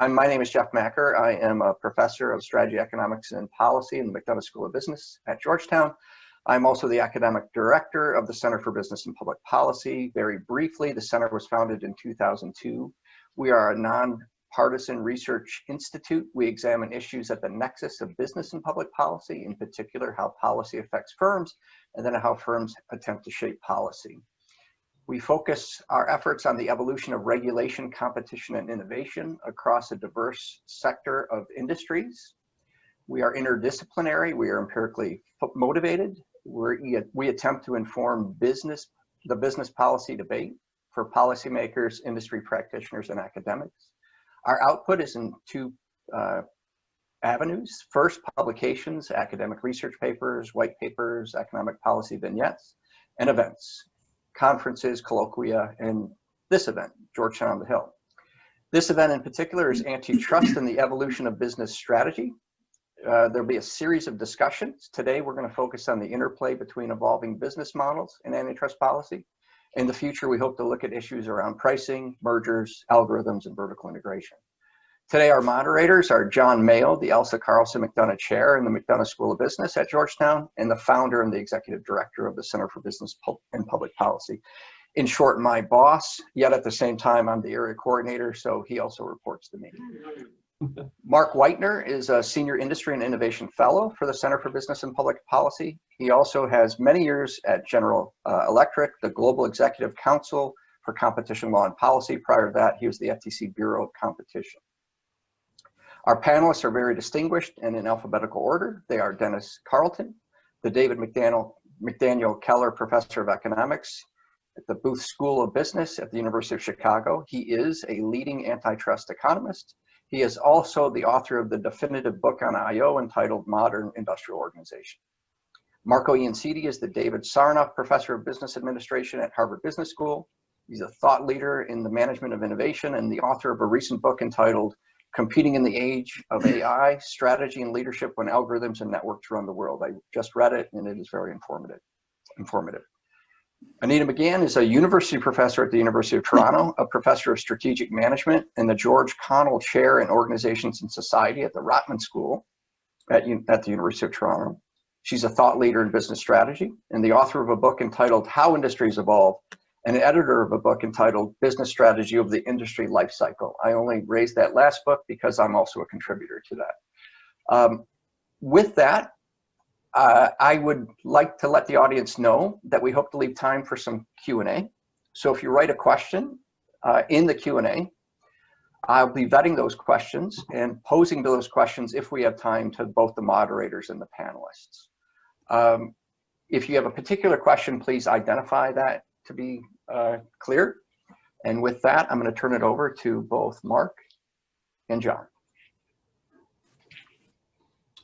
My name is Jeff Macker. I am a professor of strategy, economics, and policy in the McDonough School of Business at Georgetown. I'm also the academic director of the Center for Business and Public Policy. Very briefly, the center was founded in 2002. We are a nonpartisan research institute. We examine issues at the nexus of business and public policy, in particular how policy affects firms, and then how firms attempt to shape policy. We focus our efforts on the evolution of regulation, competition, and innovation across a diverse sector of industries. We are interdisciplinary. We are empirically motivated. We attempt to inform the business policy debate for policymakers, industry practitioners, and academics. Our output is in two avenues. First, publications, academic research papers, white papers, economic policy vignettes, and events. Conferences, colloquia, and this event, Georgetown on the Hill. This event in particular is Antitrust and the Evolution of Business Strategy. There'll be a series of discussions. Today, we're going to focus on the interplay between evolving business models and antitrust policy. In the future, we hope to look at issues around pricing, mergers, algorithms, and vertical integration. Today, our moderators are John Mayo, the Elsa Carlson McDonough Chair in the McDonough School of Business at Georgetown, and the founder and the executive director of the Center for Business and Public Policy. In short, my boss, yet at the same time, I'm the area coordinator, so he also reports to me. Mark Whitener is a senior industry and innovation fellow for the Center for Business and Public Policy. He also has many years at General Electric, the Global Executive Council for Competition Law and Policy. Prior to that, he was the FTC Bureau of Competition. Our panelists are very distinguished and in alphabetical order. They are Dennis Carlton, the David McDaniel Keller Professor of Economics at the Booth School of Business at the University of Chicago. He is a leading antitrust economist. He is also the author of the definitive book on IO entitled Modern Industrial Organization. Marco Yincidi is the David Sarnoff Professor of Business Administration at Harvard Business School. He's a thought leader in the management of innovation and the author of a recent book entitled Competing in the Age of AI, Strategy and Leadership When Algorithms and Networks Run the World. I just read it and it is very informative. Anita McGann is a university professor at the University of Toronto, a professor of strategic management and the George Connell Chair in Organizations and Society at the Rotman School at the University of Toronto. She's a thought leader in business strategy and the author of a book entitled How Industries Evolve, and an editor of a book entitled Business Strategy of the Industry Life Cycle. I only raised that last book because I'm also a contributor to that. With that, I would like to let the audience know that we hope to leave time for some Q&A. So if you write a question in the Q&A, I'll be vetting those questions and posing those questions if we have time to both the moderators and the panelists. If you have a particular question, please identify that to be clear. And with that, I'm going to turn it over to both Mark and John.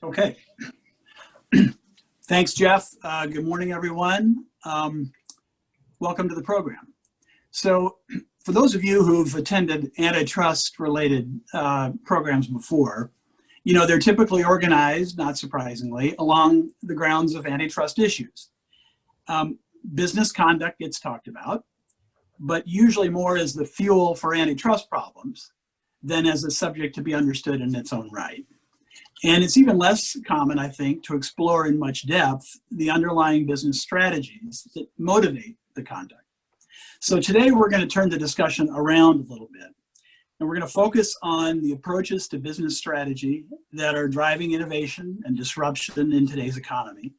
Okay. Thanks, Jeff. Good morning, everyone. Welcome to the program. So for those of you who've attended antitrust-related programs before, you know, they're typically organized, not surprisingly, along the grounds of antitrust issues. Business conduct gets talked about, but usually more as the fuel for antitrust problems than as a subject to be understood in its own right. And it's even less common, I think, to explore in much depth the underlying business strategies that motivate the conduct. So today we're going to turn the discussion around a little bit, and we're going to focus on the approaches to business strategy that are driving innovation and disruption in today's economy.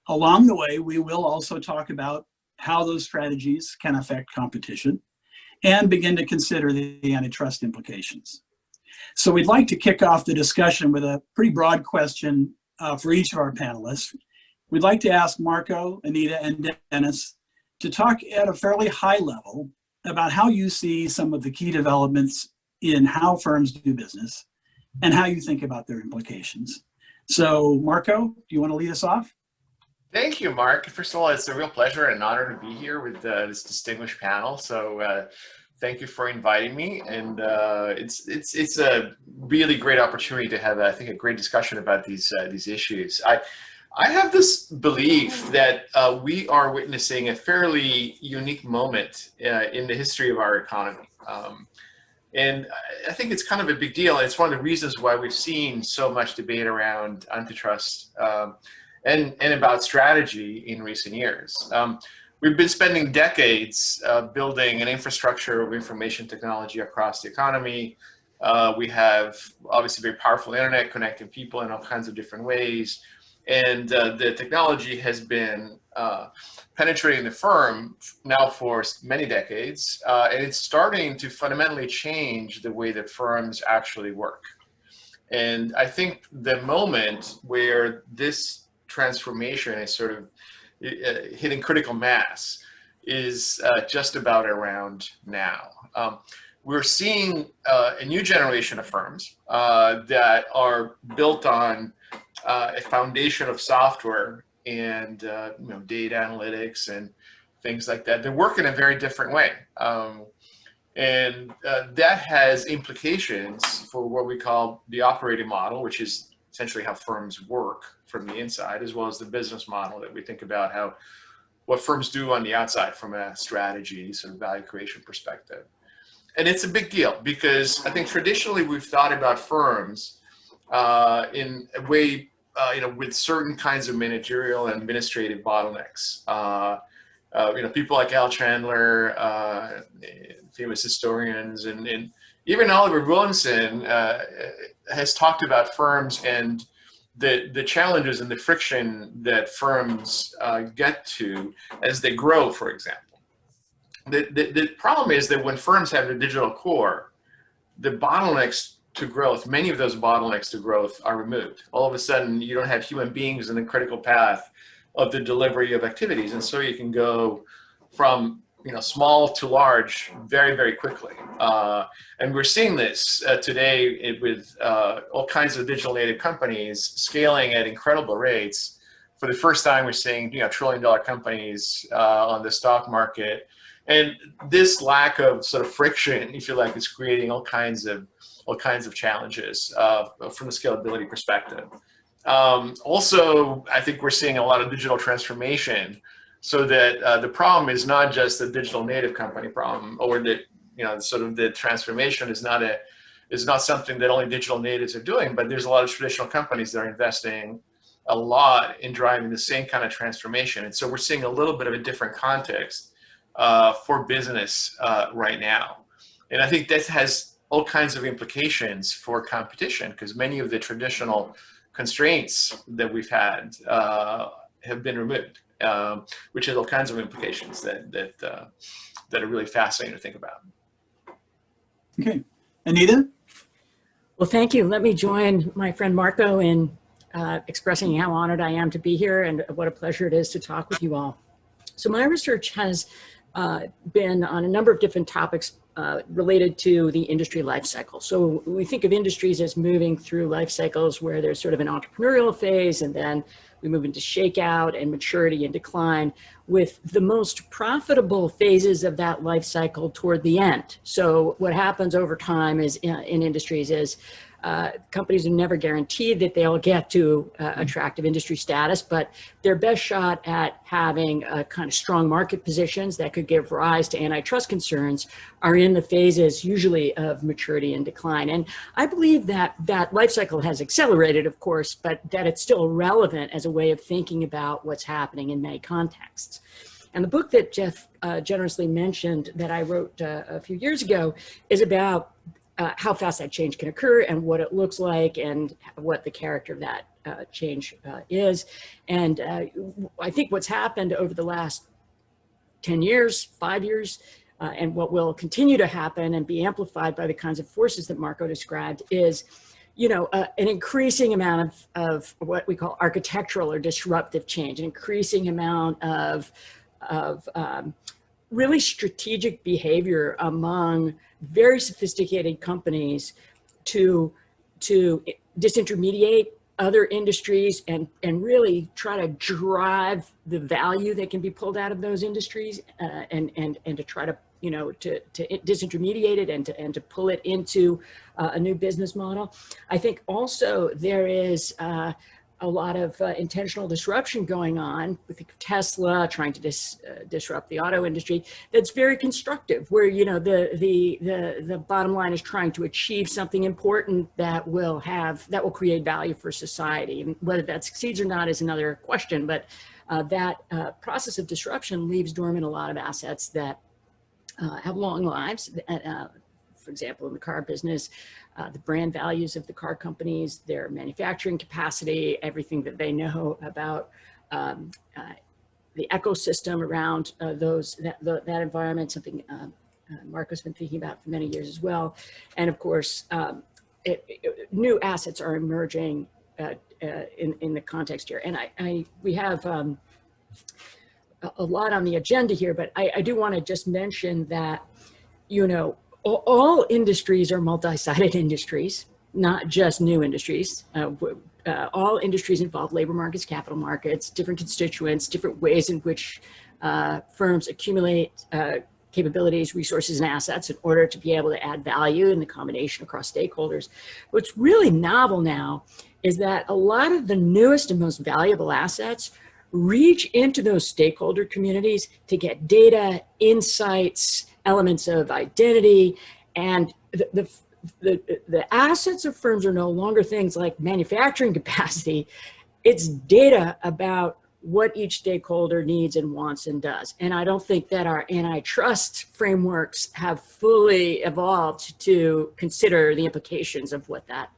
Along the way, we will also talk about how those strategies can affect competition and begin to consider the antitrust implications. So we'd like to kick off the discussion with a pretty broad question for each of our panelists. We'd like to ask Marco, Anita, and Dennis to talk at a fairly high level about how you see some of the key developments in how firms do business and how you think about their implications. So Marco, do you want to lead us off? Thank you, Mark. First of all, it's a real pleasure and honor to be here with this distinguished panel. So thank you for inviting me. And it's a really great opportunity to have, I think, a great discussion about these issues. I have this belief that we are witnessing a fairly unique moment in the history of our economy. And I think it's kind of a big deal. It's one of the reasons why we've seen so much debate around antitrust and about strategy in recent years. We've been spending decades building an infrastructure of information technology across the economy. We have obviously very powerful internet connecting people in all kinds of different ways. And the technology has been penetrating the firm now for many decades. And it's starting to fundamentally change the way that firms actually work. And I think the moment where this transformation is sort of hitting critical mass is just about around now. We're seeing a new generation of firms that are built on a foundation of software and data analytics and things like that. They work in a very different way. And that has implications for what we call the operating model, which is essentially how firms work from the inside, as well as the business model that we think about what firms do on the outside from a strategy, sort of value creation perspective. And it's a big deal because I think traditionally we've thought about firms in a way, with certain kinds of managerial and administrative bottlenecks. People like Al Chandler, famous historians, and even Oliver Williamson has talked about firms and the challenges and the friction that firms get to as they grow, for example. The problem is that when firms have a digital core, the bottlenecks to growth, many of those bottlenecks to growth are removed. All of a sudden, you don't have human beings in the critical path of the delivery of activities. And so you can go from small to large very, very quickly. And we're seeing this today with all kinds of digital native companies scaling at incredible rates. For the first time, we're seeing trillion-dollar companies on the stock market. And this lack of sort of friction, if you like, is creating all kinds of challenges from the scalability perspective. Also, I think we're seeing a lot of digital transformation, so that the problem is not just the digital native company problem, or that sort of the transformation is not something that only digital natives are doing, but there's a lot of traditional companies that are investing a lot in driving the same kind of transformation. And so we're seeing a little bit of a different context for business right now. And I think that has all kinds of implications for competition, because many of the traditional constraints that we've had have been removed, which has all kinds of implications that are really fascinating to think about. Okay, Anita? Well, thank you. Let me join my friend Marco in expressing how honored I am to be here and what a pleasure it is to talk with you all. So my research has been on a number of different topics related to the industry life cycle. So we think of industries as moving through life cycles where there's sort of an entrepreneurial phase, and then we move into shakeout and maturity and decline, with the most profitable phases of that life cycle toward the end. So what happens over time is in industries is companies are never guaranteed that they'll get to attractive industry status, but their best shot at having kind of strong market positions that could give rise to antitrust concerns are in the phases usually of maturity and decline. And I believe that that life cycle has accelerated, of course, but that it's still relevant as a way of thinking about what's happening in many contexts. And the book that Jeff generously mentioned that I wrote a few years ago is about how fast that change can occur and what it looks like and what the character of that change is. And I think what's happened over the last 10 years, 5 years, and what will continue to happen and be amplified by the kinds of forces that Marco described is, an increasing amount of what we call architectural or disruptive change, an increasing amount of really strategic behavior among very sophisticated companies to disintermediate other industries and really try to drive the value that can be pulled out of those industries and to try to to disintermediate it and to pull it into a new business model. I think also there is a lot of intentional disruption going on with Tesla trying to disrupt the auto industry. That's very constructive, where the bottom line is trying to achieve something important that will create value for society. And whether that succeeds or not is another question. But that process of disruption leaves dormant a lot of assets that have long lives. For example, in the car business, the brand values of the car companies, their manufacturing capacity, everything that they know about the ecosystem around that environment, something Marco's been thinking about for many years as well. And of course, new assets are emerging in the context here. And we have a lot on the agenda here, but I do want to just mention that, all industries are multi-sided industries, not just new industries. All industries involve labor markets, capital markets, different constituents, different ways in which firms accumulate capabilities, resources, and assets in order to be able to add value in the combination across stakeholders. What's really novel now is that a lot of the newest and most valuable assets reach into those stakeholder communities to get data, insights, elements of identity, and the assets of firms are no longer things like manufacturing capacity. It's data about what each stakeholder needs and wants and does. And I don't think that our antitrust frameworks have fully evolved to consider the implications of what that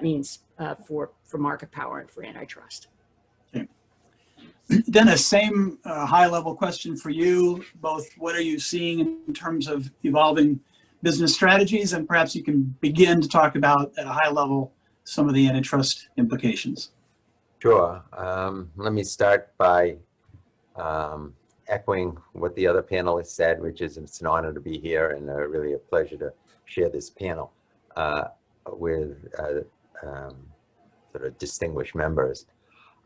means for market power and for antitrust. Okay. Dennis, same high-level question for you. Both, what are you seeing in terms of evolving business strategies, and perhaps you can begin to talk about at a high level some of the antitrust implications. Sure. Let me start by echoing what the other panelists said, which is it's an honor to be here and really a pleasure to share this panel with sort of distinguished members.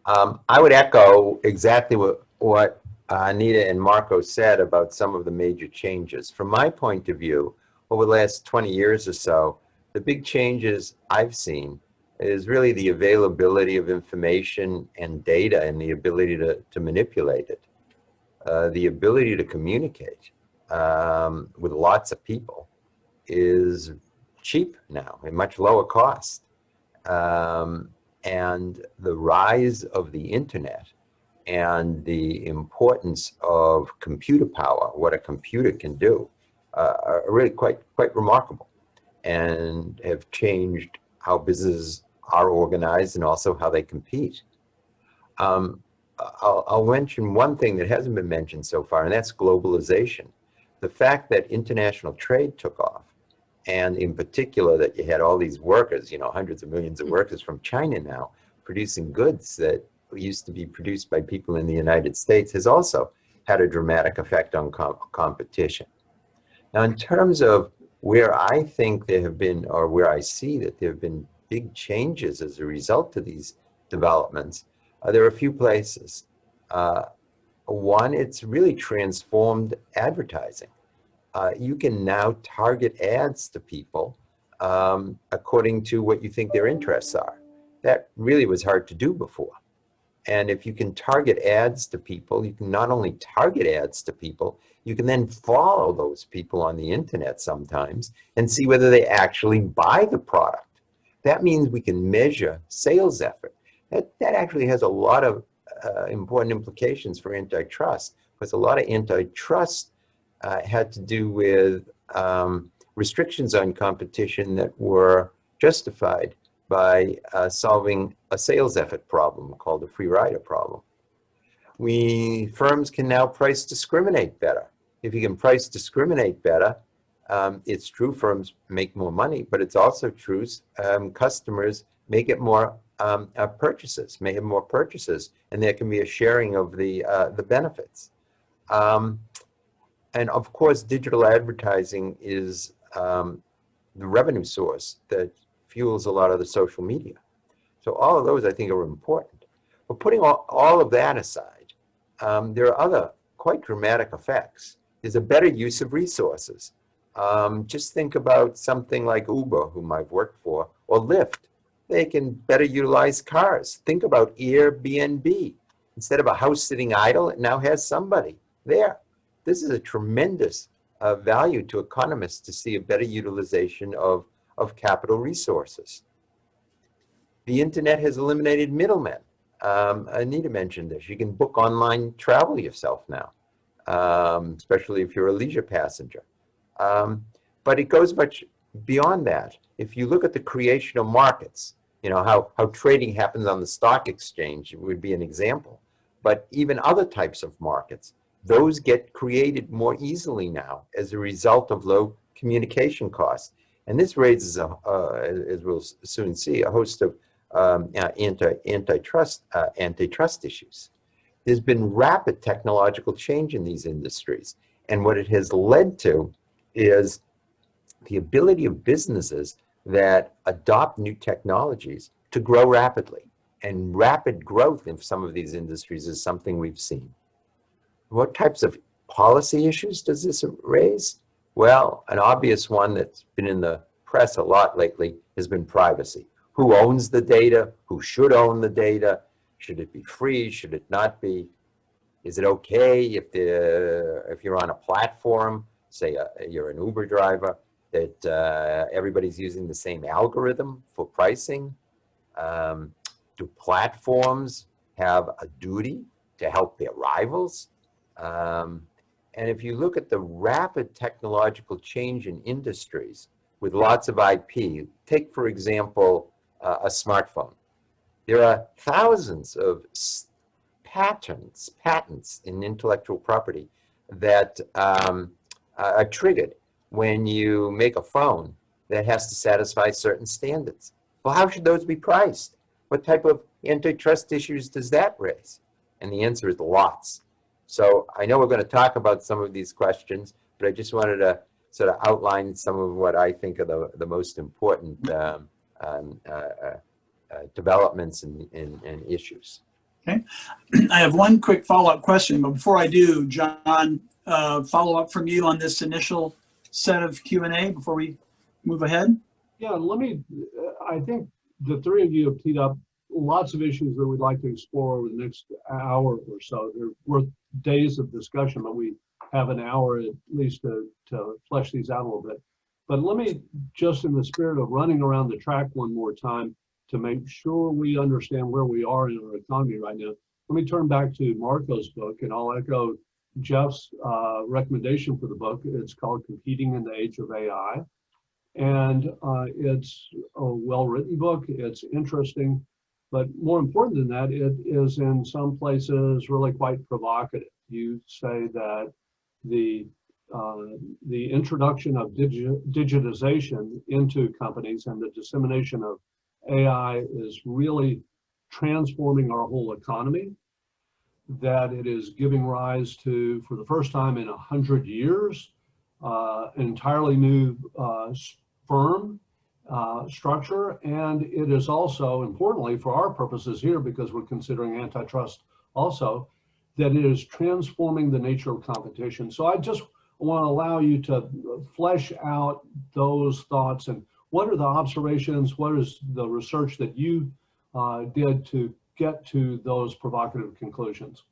I would echo exactly what Anita and Marco said about some of the major changes. From my point of view, over the last 20 years or so, the big changes I've seen is really the availability of information and data and the ability to manipulate it. The ability to communicate with lots of people is cheap now, at much lower cost. And the rise of the internet and the importance of computer power, what a computer can do, are really quite remarkable, and have changed how businesses are organized and also how they compete. I'll mention one thing that hasn't been mentioned so far, and that's globalization. The fact that international trade took off, and in particular that you had all these workers, hundreds of millions of workers from China now producing goods that used to be produced by people in the United States, has also had a dramatic effect on competition. Now, in terms of where I think there have been, or where I see that there have been big changes as a result of these developments, there are a few places. One, it's really transformed advertising. You can now target ads to people according to what you think their interests are. That really was hard to do before. And if you can target ads to people, you can not only target ads to people, you can then follow those people on the internet sometimes and see whether they actually buy the product. That means we can measure sales effort. That actually has a lot of important implications for antitrust, because a lot of antitrust had to do with restrictions on competition that were justified by solving a sales effort problem called the free rider problem. Firms can now price discriminate better. If you can price discriminate better, it's true firms make more money, but it's also true customers may get more purchases, may have more purchases, and there can be a sharing of the benefits. And of course, digital advertising is the revenue source that fuels a lot of the social media. So all of those, I think, are important. But putting all of that aside, there are other quite dramatic effects. There's a better use of resources. Just think about something like Uber, whom I've worked for, or Lyft. They can better utilize cars. Think about Airbnb. Instead of a house sitting idle, it now has somebody there. This is a tremendous value to economists to see a better utilization of capital resources. The internet has eliminated middlemen. Anita mentioned this. You can book online travel yourself now, especially if you're a leisure passenger. But it goes much beyond that. If you look at the creation of markets, you know, how trading happens on the stock exchange would be an example. But even other types of markets, those get created more easily now as a result of low communication costs. And this raises, as we'll soon see, a host of antitrust issues. There's been rapid technological change in these industries. And what it has led to is the ability of businesses that adopt new technologies to grow rapidly. And rapid growth in some of these industries is something we've seen. What types of policy issues does this raise? Well, an obvious one that's been in the press a lot lately has been privacy. Who owns the data? Who should own the data? Should it be free? Should it not be? Is it okay if you're on a platform, say you're an Uber driver, that everybody's using the same algorithm for pricing? Do platforms have a duty to help their rivals? And if you look at the rapid technological change in industries with lots of IP, take, for example, a smartphone. There are thousands of patents in intellectual property that are triggered when you make a phone that has to satisfy certain standards. Well, how should those be priced? What type of antitrust issues does that raise? And the answer is lots. So I know we're going to talk about some of these questions, but I just wanted to sort of outline some of what I think are the most important developments and issues. Okay. I have one quick follow-up question, but before I do, John, follow up from you on this initial set of Q&A before we move ahead. Yeah, I think the three of you have teed up lots of issues that we'd like to explore over the next hour or so. They're worth days of discussion, but we have an hour at least to flesh these out a little bit. But let me, just in the spirit of running around the track one more time to make sure we understand where we are in our economy right now, let me turn back to Marco's book, and I'll echo Jeff's recommendation for the book. It's called Competing in the Age of AI. And it's a well-written book. It's interesting, but more important than that, it is in some places really quite provocative. You say that the introduction of digitization into companies and the dissemination of AI is really transforming our whole economy, that it is giving rise to, for the first time in 100 years, entirely new firm structure. And it is also, importantly for our purposes here, because we're considering antitrust also, that it is transforming the nature of competition. So I just want to allow you to flesh out those thoughts, and what are the observations, what is the research that you did to get to those provocative conclusions?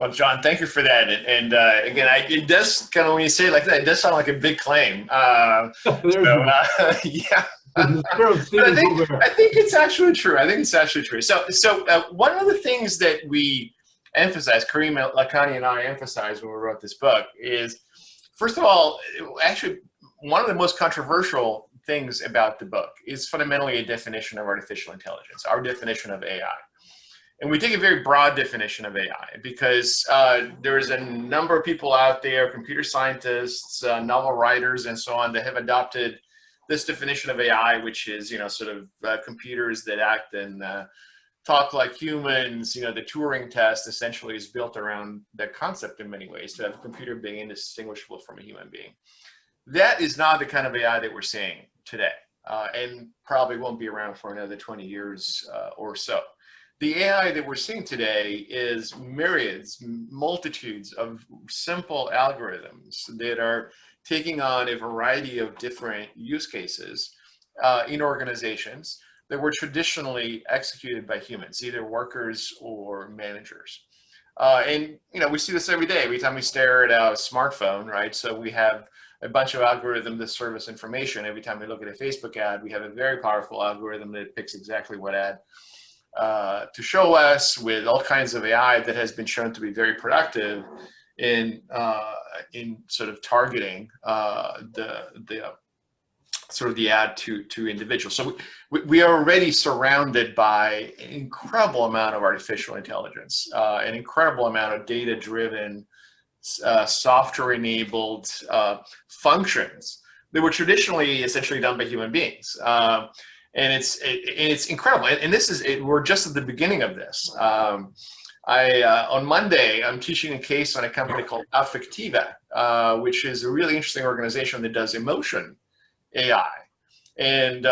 Well, John, thank you for that. And again, it does kind of, when you say it like that, it does sound like a big claim. Yeah. I think it's actually true. I think it's actually true. So one of the things that we emphasize, Kareem Lakhani and I emphasized when we wrote this book is, first of all, actually, one of the most controversial things about the book is fundamentally a definition of artificial intelligence, our definition of AI. And we take a very broad definition of AI because there's a number of people out there, computer scientists, novel writers, and so on, that have adopted this definition of AI, which is, sort of computers that act and talk like humans. The Turing test essentially is built around that concept in many ways, to have a computer being indistinguishable from a human being. That is not the kind of AI that we're seeing today, and probably won't be around for another 20 years or so. The AI that we're seeing today is myriads, multitudes of simple algorithms that are taking on a variety of different use cases in organizations. that were traditionally executed by humans, either workers or managers. And we see this every day. Every time we stare at a smartphone, right? So we have a bunch of algorithms that serve us information. Every time we look at a Facebook ad, we have a very powerful algorithm that picks exactly what ad to show us, with all kinds of AI that has been shown to be very productive in sort of targeting the sort of the ad to individuals. So we are already surrounded by an incredible amount of artificial intelligence, an incredible amount of data-driven, software-enabled functions that were traditionally essentially done by human beings. And it's incredible. And we're just at the beginning of this. On Monday, I'm teaching a case on a company called Affectiva, which is a really interesting organization that does emotion AI, and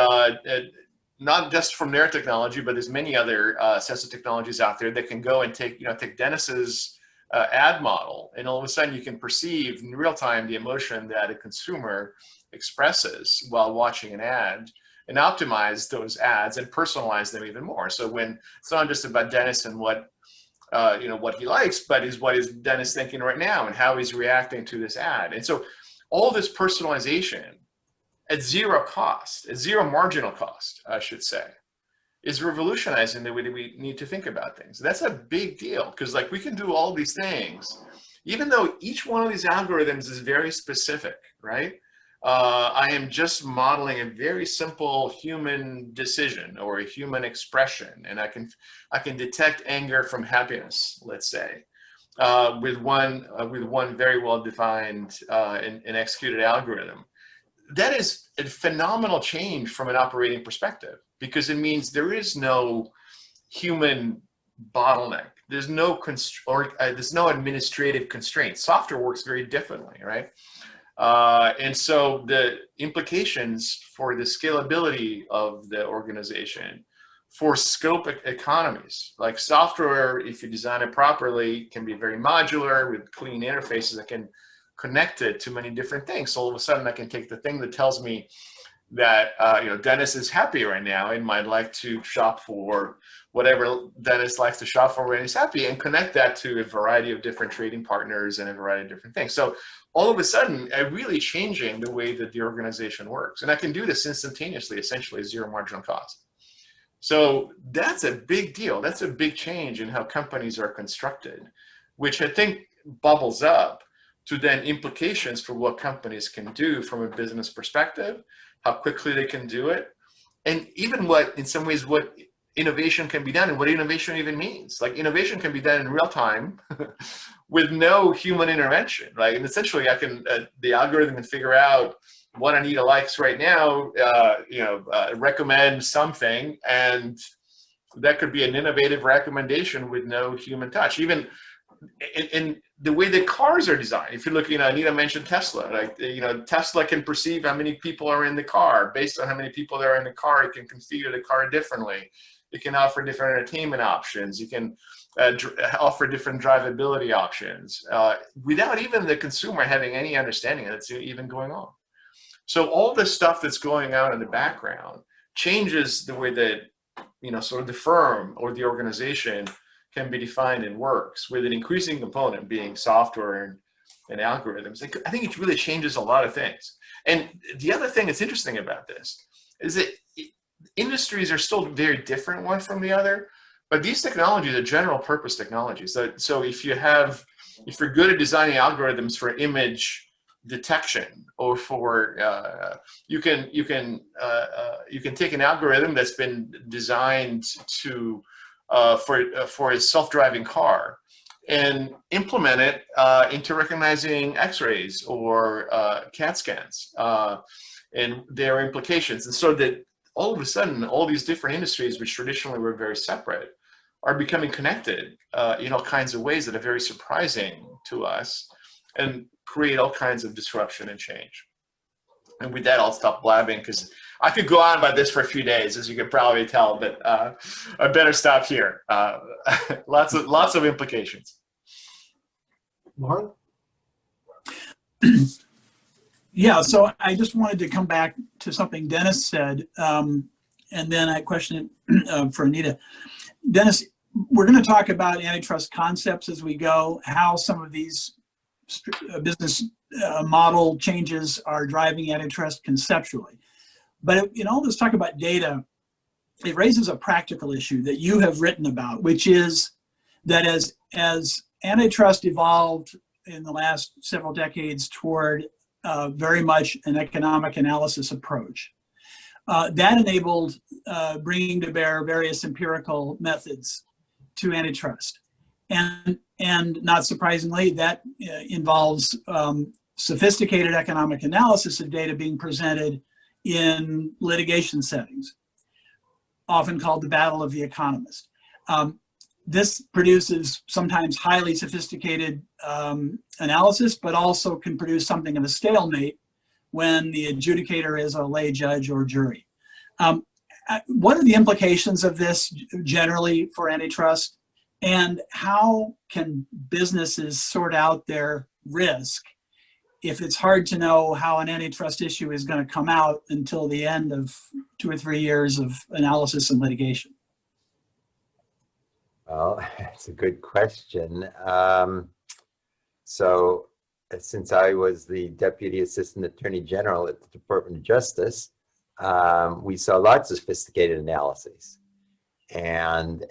not just from their technology, but there's many other sets of technologies out there that can go and take Dennis's ad model, and all of a sudden you can perceive in real time the emotion that a consumer expresses while watching an ad, and optimize those ads and personalize them even more. So when it's not just about Dennis and what he likes, but what is Dennis thinking right now and how he's reacting to this ad. And so all this personalization at zero cost, at zero marginal cost, I should say, is revolutionizing the way that we need to think about things. That's a big deal, because we can do all these things, even though each one of these algorithms is very specific, right? I am just modeling a very simple human decision or a human expression, and I can detect anger from happiness, let's say, with one very well defined and executed algorithm. That is a phenomenal change from an operating perspective, because it means there is no human bottleneck. There's no there's no administrative constraint. Software works very differently, right? And so the implications for the scalability of the organization, for scope economies, like software, if you design it properly, can be very modular with clean interfaces that can connect it to many different things. So all of a sudden I can take the thing that tells me that Dennis is happy right now and might like to shop for whatever Dennis likes to shop for when he's happy, and connect that to a variety of different trading partners and a variety of different things. So all of a sudden, I'm really changing the way that the organization works. And I can do this instantaneously, essentially zero marginal cost. So that's a big deal. That's a big change in how companies are constructed, which I think bubbles up to then implications for what companies can do from a business perspective, how quickly they can do it, and even in some ways, what innovation can be done and what innovation even means. Like, innovation can be done in real time with no human intervention, right? And essentially the algorithm can figure out what Anita likes right now, recommend something, and that could be an innovative recommendation with no human touch. Even in the way that cars are designed, if you look, Anita mentioned Tesla, Tesla can perceive how many people are in the car. Based on how many people there are in the car, it can configure the car differently. It can offer different entertainment options. You can offer different drivability options without even the consumer having any understanding that's even going on. So all this stuff that's going on in the background changes the way that, sort of the firm or the organization can be defined and works, with an increasing component being software and algorithms. I think it really changes a lot of things. And the other thing that's interesting about this is that industries are still very different one from the other, but these technologies are general purpose technologies. So if you're good at designing algorithms for image detection, or for you can take an algorithm that's been designed to for a self-driving car and implement it into recognizing X-rays or CAT scans and their implications. And so that all of a sudden, all these different industries, which traditionally were very separate, are becoming connected in all kinds of ways that are very surprising to us, and create all kinds of disruption and change. And with that, I'll stop blabbing, because I could go on about this for a few days, as you can probably tell, but I better stop here. Lots of implications. Mark? Yeah, so I just wanted to come back to something Dennis said. and then a question for Anita. Dennis, we're going to talk about antitrust concepts as we go, how some of these business model changes are driving antitrust conceptually. But in all this talk about data, it raises a practical issue that you have written about, which is that as antitrust evolved in the last several decades toward very much an economic analysis approach, that enabled bringing to bear various empirical methods to antitrust. And not surprisingly, that involves sophisticated economic analysis of data being presented in litigation settings, often called the battle of the economist. This produces sometimes highly sophisticated analysis, but also can produce something of a stalemate when the adjudicator is a lay judge or jury. What are the implications of this generally for antitrust? And how can businesses sort out their risk if it's hard to know how an antitrust issue is going to come out until the end of 2 or 3 years of analysis and litigation? Well, that's a good question. So since I was the Deputy Assistant Attorney General at the Department of Justice, we saw lots of sophisticated analyses. And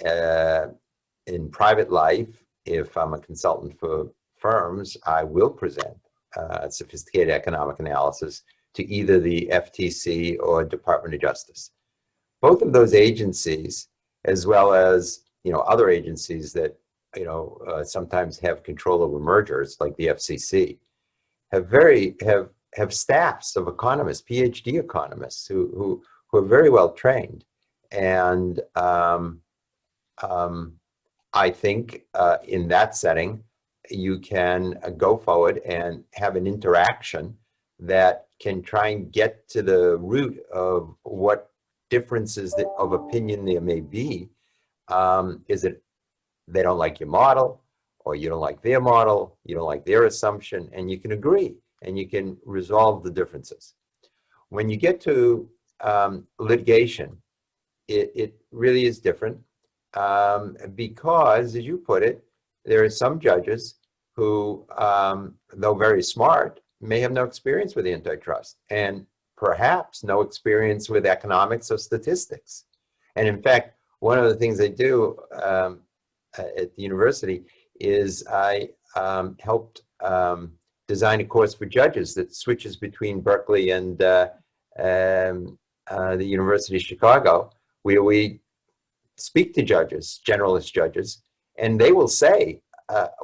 in private life, if I'm a consultant for firms, I will present sophisticated economic analysis to either the FTC or Department of Justice. Both of those agencies, as well as other agencies that sometimes have control over mergers, like the FCC, have staffs of economists, PhD economists, who are very well trained. And I think in that setting, you can go forward and have an interaction that can try and get to the root of what differences of opinion there may be. Is it they don't like your model, or you don't like their model, you don't like their assumption, and you can agree and you can resolve the differences. When you get to litigation, it really is different because, as you put it, there are some judges who, though very smart, may have no experience with antitrust and perhaps no experience with economics or statistics. And in fact, one of the things I do at the university is I helped design a course for judges that switches between Berkeley and the University of Chicago, where we speak to judges, generalist judges, and they will say,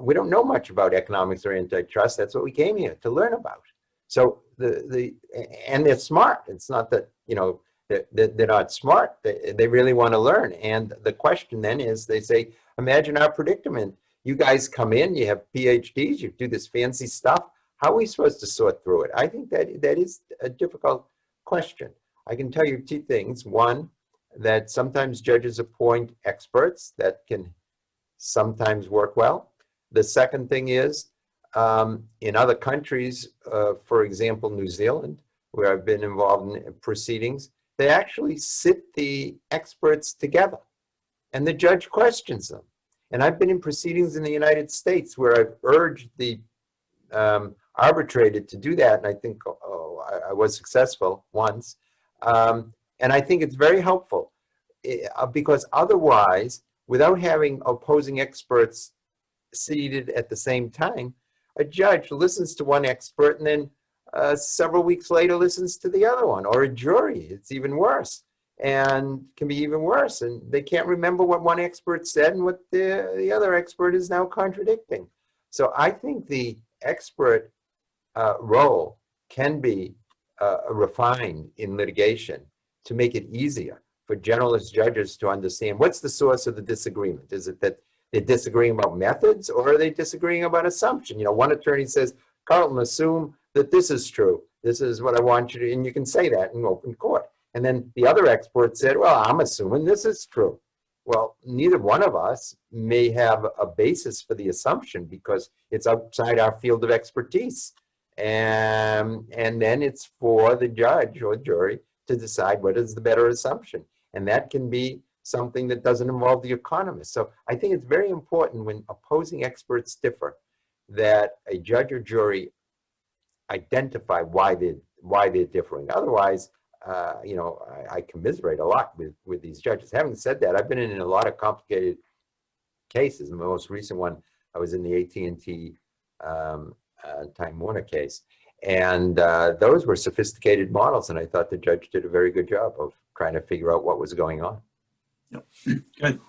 we don't know much about economics or antitrust. That's what we came here to learn about. So and they're smart. It's not that, they're not smart. They really want to learn. And the question then is, they say, imagine our predicament. You guys come in, you have PhDs, you do this fancy stuff. How are we supposed to sort through it? I think that is a difficult question. I can tell you 2 things. One, that sometimes judges appoint experts that can sometimes work well. The second thing is, in other countries, for example, New Zealand, where I've been involved in proceedings, they actually sit the experts together and the judge questions them. And I've been in proceedings in the United States where I've urged the arbitrator to do that. And I think I was successful once. And I think it's very helpful because otherwise, without having opposing experts seated at the same time, a judge listens to one expert and then several weeks later listens to the other one, or a jury. It's even worse and can be even worse. And they can't remember what one expert said and what the other expert is now contradicting. So I think the expert role can be refined in litigation to make it easier for generalist judges to understand what's the source of the disagreement. Is it that they're disagreeing about methods, or are they disagreeing about assumption? One attorney says, Carlton, assume that this is true. This is what I want you to, and you can say that in open court. And then the other expert said, well, I'm assuming this is true. Well, neither one of us may have a basis for the assumption because it's outside our field of expertise. And then it's for the judge or jury to decide what is the better assumption. And that can be something that doesn't involve the economist. So I think it's very important when opposing experts differ that a judge or jury identify why they're differing. Otherwise, I commiserate a lot with these judges. Having said that, I've been in a lot of complicated cases. The most recent one, I was in the AT&T Time Warner case. And those were sophisticated models. And I thought the judge did a very good job of trying to figure out what was going on. Yep. Good.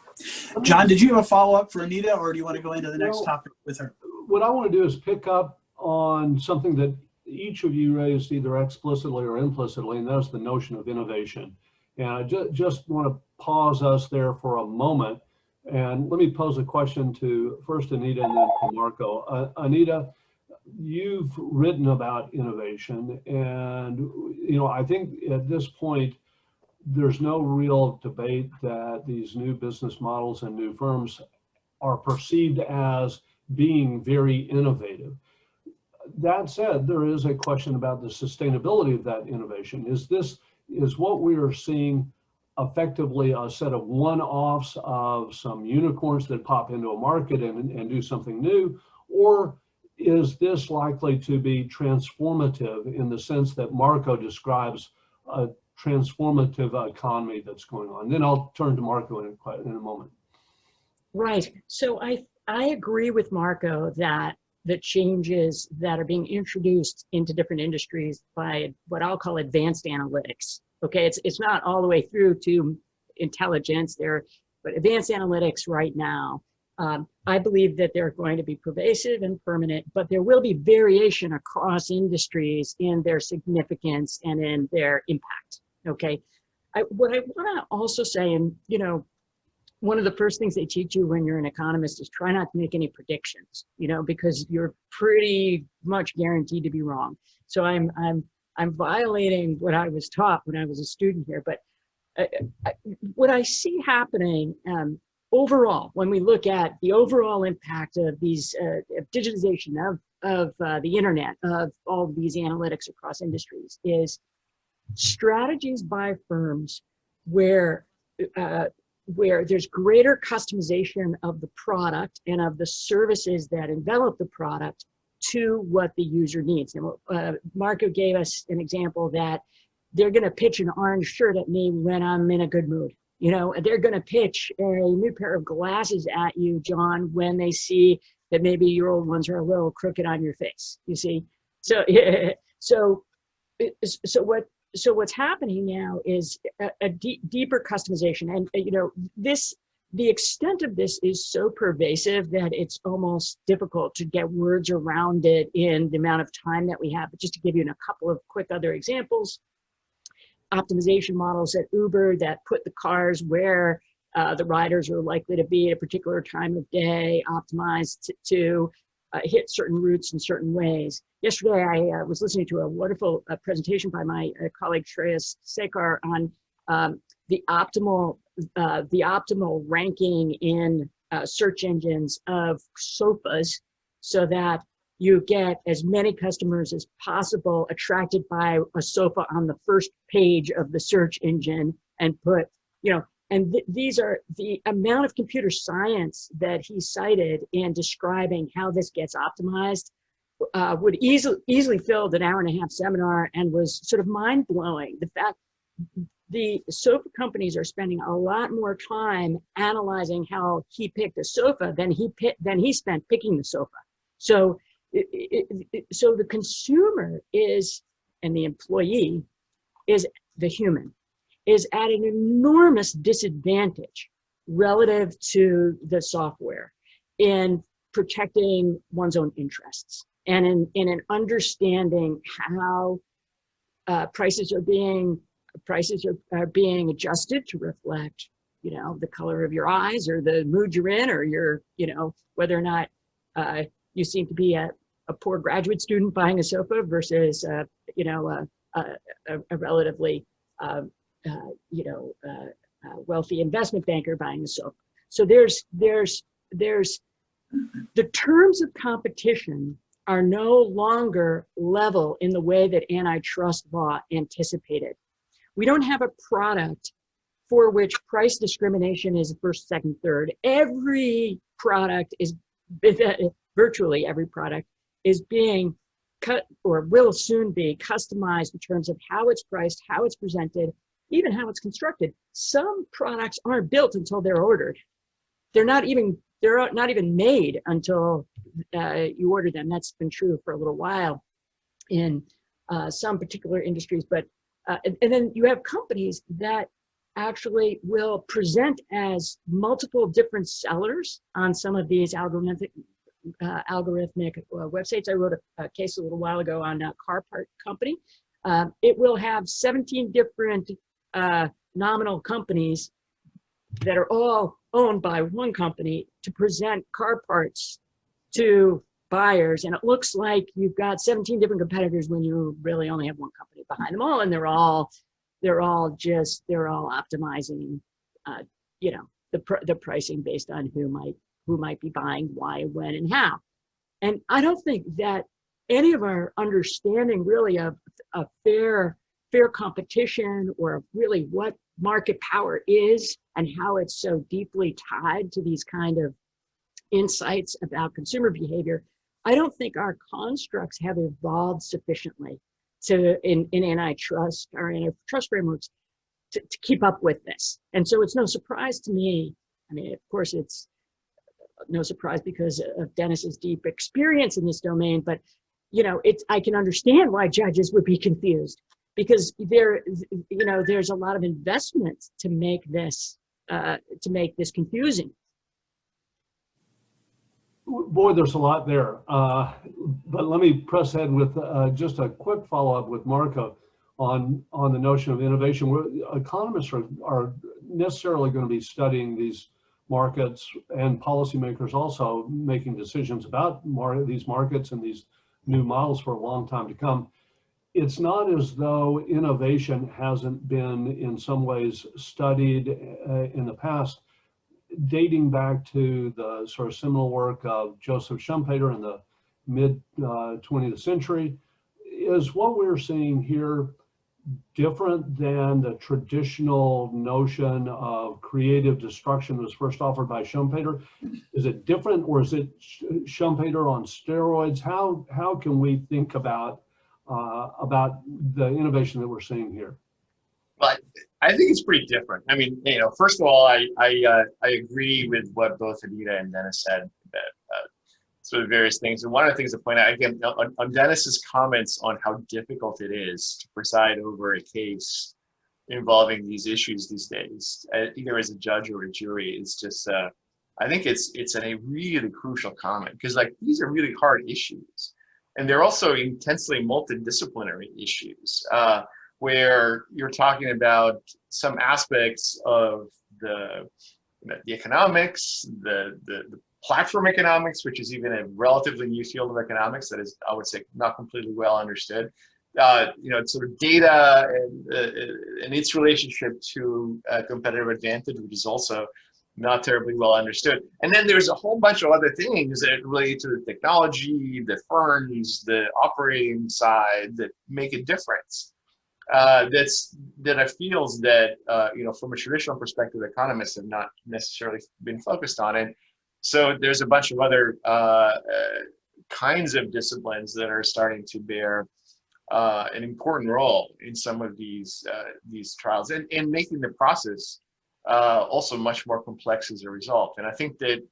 John, did you have a follow-up for Anita, or do you want to go into the next topic with her? What I want to do is pick up on something that each of you raised either explicitly or implicitly, and that's the notion of innovation. And I just want to pause us there for a moment. And let me pose a question to first Anita and then to Marco. Anita, you've written about innovation, and I think at this point, there's no real debate that these new business models and new firms are perceived as being very innovative. That said, there is a question about the sustainability of that innovation. Is what we are seeing effectively a set of one-offs of some unicorns that pop into a market and do something new, or is this likely to be transformative in the sense that Marco describes a transformative economy that's going on? Then I'll turn to Marco in a moment. Right. So I agree with Marco that the changes that are being introduced into different industries by what I'll call advanced analytics. Okay, it's not all the way through to intelligence there, but advanced analytics right now. I believe that they're going to be pervasive and permanent, but there will be variation across industries in their significance and in their impact. Okay, what I want to also say, and one of the first things they teach you when you're an economist is try not to make any predictions, because you're pretty much guaranteed to be wrong. So I'm violating what I was taught when I was a student here. But what I see happening overall, when we look at the overall impact of these digitization of the internet, of all these analytics across industries, is strategies by firms where there's greater customization of the product and of the services that envelop the product to what the user needs. And Marco gave us an example that they're going to pitch an orange shirt at me when I'm in a good mood. They're going to pitch a new pair of glasses at you, John, when they see that maybe your old ones are a little crooked on your face. You see, so what's happening now is a deeper customization, and the extent of this is so pervasive that it's almost difficult to get words around it in the amount of time that we have. But just to give you a couple of quick other examples, optimization models at Uber that put the cars where the riders are likely to be at a particular time of day, optimized to hit certain routes in certain ways. Yesterday, I was listening to a wonderful presentation by my colleague Shreyas Sekar on the optimal ranking in search engines of sofas, so that you get as many customers as possible attracted by a sofa on the first page of the search engine, and put, these are the amount of computer science that he cited in describing how this gets optimized would easily filled an hour and a half seminar, and was sort of mind blowing. The fact the sofa companies are spending a lot more time analyzing how he picked a sofa than he spent picking the sofa. So so the consumer and the employee the human is at an enormous disadvantage relative to the software in protecting one's own interests, and in an understanding how prices are being adjusted to reflect, the color of your eyes, or the mood you're in, or whether or not you seem to be a poor graduate student buying a sofa versus a relatively wealthy investment banker buying a sofa. So there's the terms of competition are no longer level in the way that antitrust law anticipated. We don't have a product for which price discrimination is first, second, third. Every product is, virtually every product is being cut or will soon be customized in terms of how it's priced, how it's presented, even how it's constructed. Some products aren't built until they're ordered. They're not even made until you order them. That's been true for a little while in some particular industries. But and then you have companies that actually will present as multiple different sellers on some of these algorithmic websites. I wrote a case a little while ago on a car part company. It will have 17 different nominal companies that are all owned by one company to present car parts to buyers. And it looks like you've got 17 different competitors when you really only have one company behind them all. And they're all optimizing, the pricing based on who might be buying, why, when, and how. And I don't think that any of our understanding really of a fair competition, or really what market power is and how it's so deeply tied to these kind of insights about consumer behavior, I don't think our constructs have evolved sufficiently in antitrust or antitrust frameworks to keep up with this. And so it's no surprise to me. I mean, of course, it's no surprise because of Dennis's deep experience in this domain, but I can understand why judges would be confused, because there's a lot of investment to make this confusing. Boy, there's a lot there. But let me press ahead with just a quick follow-up with Marco on the notion of innovation. Economists are necessarily going to be studying these markets, and policymakers also making decisions about these markets and these new models for a long time to come. It's not as though innovation hasn't been in some ways studied in the past, dating back to the sort of seminal work of Joseph Schumpeter in the mid 20th century. Is what we're seeing here different than the traditional notion of creative destruction that was first offered by Schumpeter? Is it different, or is it Schumpeter on steroids? How can we think about the innovation that we're seeing here? But I think it's pretty different. I mean, first of all, I agree with what both Anita and Dennis said about sort of various things. And one of the things to point out, again, on Dennis's comments on how difficult it is to preside over a case involving these issues these days, either as a judge or a jury, it's just, I think it's a really crucial comment, because these are really hard issues. And they're also intensely multidisciplinary issues, where you're talking about some aspects of the economics, the platform economics, which is even a relatively new field of economics that is, I would say, not completely well understood. Sort of data and its relationship to competitive advantage, which is also not terribly well understood. And then there's a whole bunch of other things that relate to the technology, the firms, the operating side that make a difference. That I feel that from a traditional perspective, economists have not necessarily been focused on it. So there's a bunch of other kinds of disciplines that are starting to bear an important role in some of these trials, and making the process also much more complex as a result. And I think that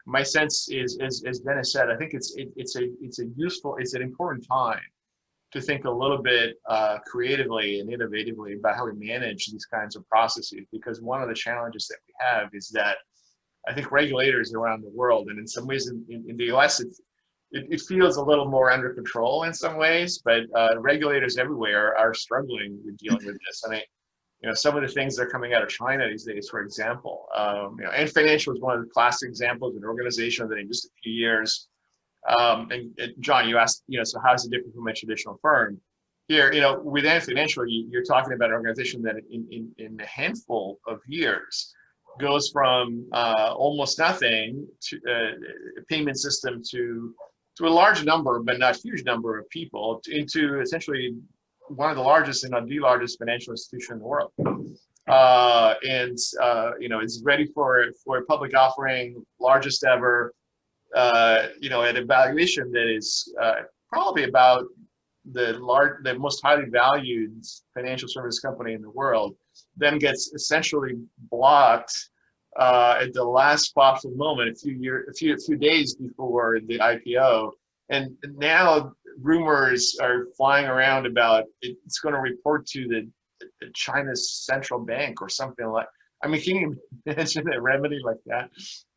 my sense is, as Dennis said, I think it's an important time to think a little bit creatively and innovatively about how we manage these kinds of processes, because one of the challenges that we have is that I think regulators around the world, and in some ways in the US, it feels a little more under control in some ways, but regulators everywhere are struggling with dealing with this. I mean, some of the things that are coming out of China these days, for example, and financial is one of the classic examples of an organization that in just a few years, and John, you asked, so how is it different from a traditional firm? Here, with Ant Financial, you're talking about an organization that in a handful of years goes from almost nothing to a payment system to a large number, but not huge number of people, into essentially one of the largest, and not the largest financial institution in the world. It's ready for a public offering, largest ever. At a valuation that is probably about the most highly valued financial service company in the world, then gets essentially blocked at the last possible moment, a few days before the IPO, and now rumors are flying around about it's going to report to the China's central bank or something like. I mean, can you imagine a remedy like that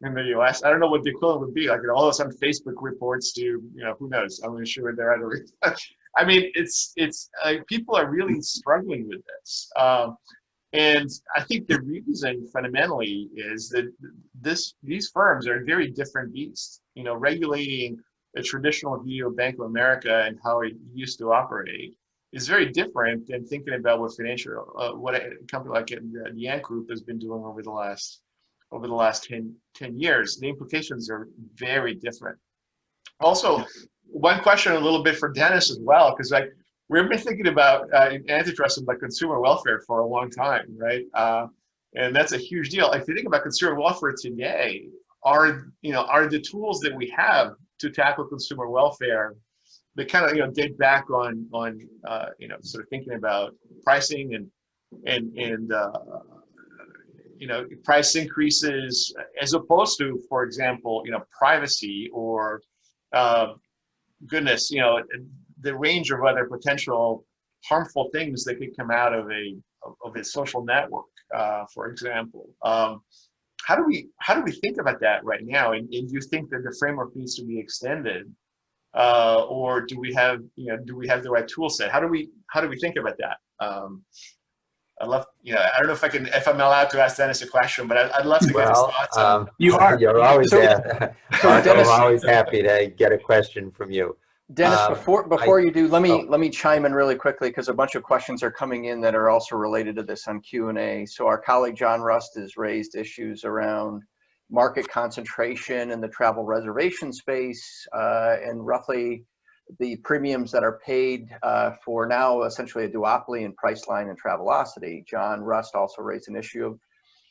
in the U.S.? I don't know what the equivalent would be. Like, all of a sudden, Facebook reports to, who knows? I'm not sure they're either. I mean, it's people are really struggling with this, and I think the reason fundamentally is that these firms are very different beasts. Regulating a traditional view of Bank of America and how it used to operate is very different than thinking about what what a company like the Ant Group has been doing over the last 10 years. The implications are very different. Also, one question a little bit for Dennis as well, because we've been thinking about antitrust and consumer welfare for a long time, right? And that's a huge deal. If you think about consumer welfare today, are the tools that we have to tackle consumer welfare, they kind of date back on sort of thinking about pricing and price increases, as opposed to, for example, privacy or the range of other potential harmful things that could come out of a social network, for example. How do we think about that right now? And do you think that the framework needs to be extended? Or do we have the right tool set? How do we think about that? I'd love, I don't know if I'm allowed to ask Dennis a question, but I'd love to get his thoughts on. You are. You're always Dennis, I'm always happy to get a question from you. Dennis, before you do, let me chime in really quickly, because a bunch of questions are coming in that are also related to this on Q&A. So our colleague John Rust has raised issues around market concentration in the travel reservation space, and roughly the premiums that are paid for now essentially a duopoly in Priceline and Travelocity. John Rust also raised an issue of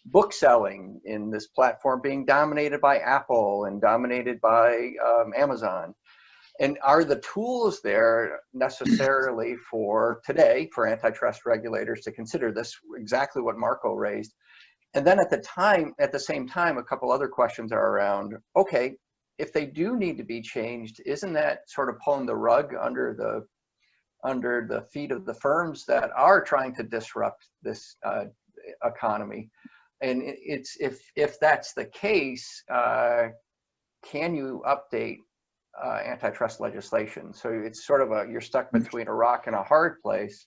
book selling in this platform being dominated by Apple and dominated by Amazon. And are the tools there necessarily for today for antitrust regulators to consider this, exactly what Marco raised? And then at the same time, a couple other questions are around, okay, if they do need to be changed, isn't that sort of pulling the rug under the feet of the firms that are trying to disrupt this economy? And it's if that's the case, can you update antitrust legislation? So it's sort of you're stuck between a rock and a hard place.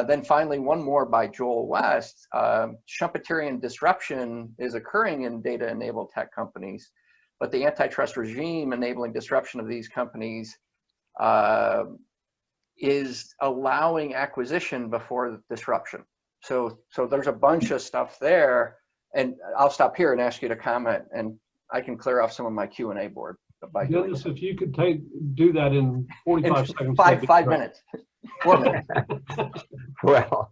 Then finally, one more by Joel West. Schumpeterian disruption is occurring in data-enabled tech companies, but the antitrust regime enabling disruption of these companies is allowing acquisition before the disruption. So there's a bunch of stuff there, and I'll stop here and ask you to comment, and I can clear off some of my Q&A board. Dennis, if you could do that in 45 seconds. Five minutes. 4 minutes. Well,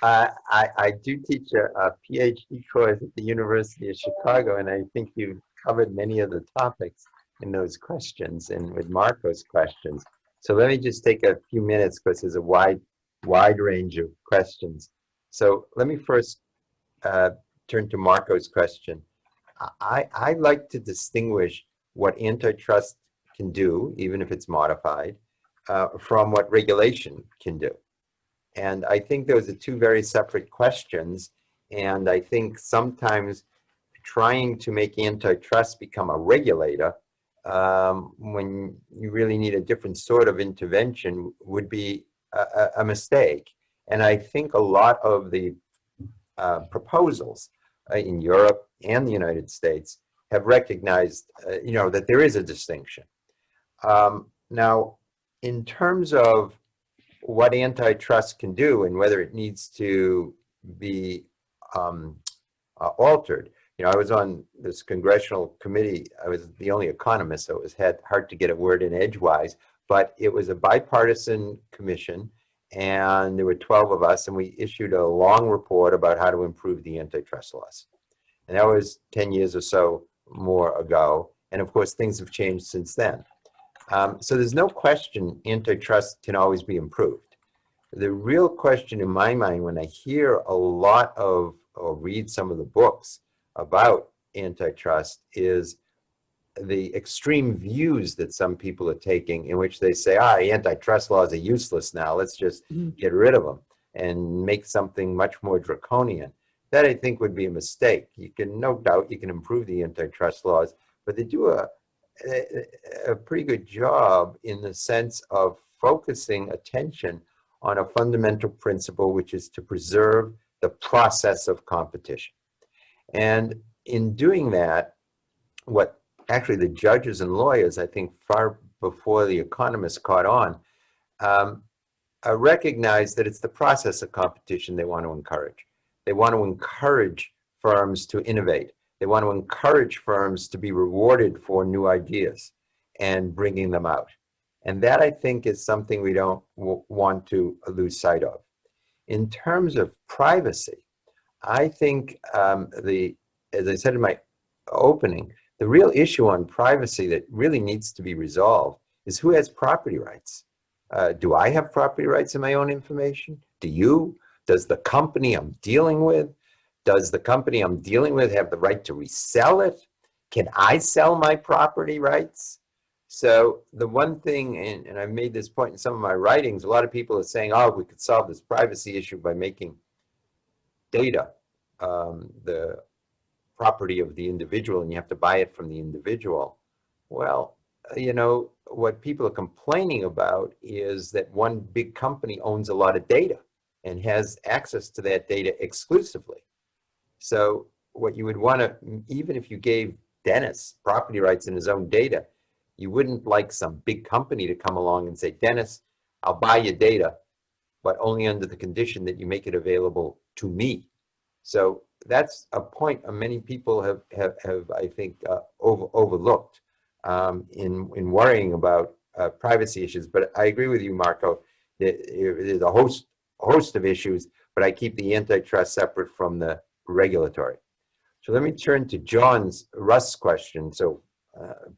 I do teach a PhD course at the University of Chicago, and I think you've covered many of the topics in those questions and with Marco's questions. So let me just take a few minutes, because there's a wide range of questions. So let me first turn to Marco's question. I like to distinguish what antitrust can do, even if it's modified, from what regulation can do. And I think those are two very separate questions. And I think sometimes trying to make antitrust become a regulator when you really need a different sort of intervention would be a mistake. And I think a lot of the proposals in Europe and the United States have recognized, that there is a distinction. Now, in terms of what antitrust can do and whether it needs to be altered, I was on this congressional committee. I was the only economist, so it was hard to get a word in edgewise, but it was a bipartisan commission, and there were 12 of us, and we issued a long report about how to improve the antitrust laws. And that was 10 years or so more ago. And of course, things have changed since then. So there's no question antitrust can always be improved. The real question in my mind, when I hear a lot of, or read some of the books about antitrust, is the extreme views that some people are taking, in which they say, antitrust laws are useless now, let's just get rid of them and make something much more draconian. That, I think, would be a mistake. You can, no doubt, you can improve the antitrust laws, but they do a pretty good job in the sense of focusing attention on a fundamental principle, which is to preserve the process of competition. And in doing that, what actually the judges and lawyers, I think far before the economists caught on, recognize that it's the process of competition they want to encourage. They want to encourage firms to innovate. They want to encourage firms to be rewarded for new ideas and bringing them out. And that, I think, is something we don't want to lose sight of. In terms of privacy, I think as I said in my opening, the real issue on privacy that really needs to be resolved is who has property rights. Do I have property rights in my own information? Do you? Does the company I'm dealing with? Does the company I'm dealing with have the right to resell it? Can I sell my property rights? So the one thing, and I've made this point in some of my writings, a lot of people are saying, we could solve this privacy issue by making data the property of the individual, and you have to buy it from the individual. Well, what people are complaining about is that one big company owns a lot of data and has access to that data exclusively. So what you would want to, even if you gave Dennis property rights in his own data, you wouldn't like some big company to come along and say, Dennis, I'll buy your data, but only under the condition that you make it available to me. So that's a point many people have I think, overlooked in worrying about privacy issues. But I agree with you, Marco, that there's a host of issues, but I keep the antitrust separate from the regulatory. So let me turn to Russ's question. So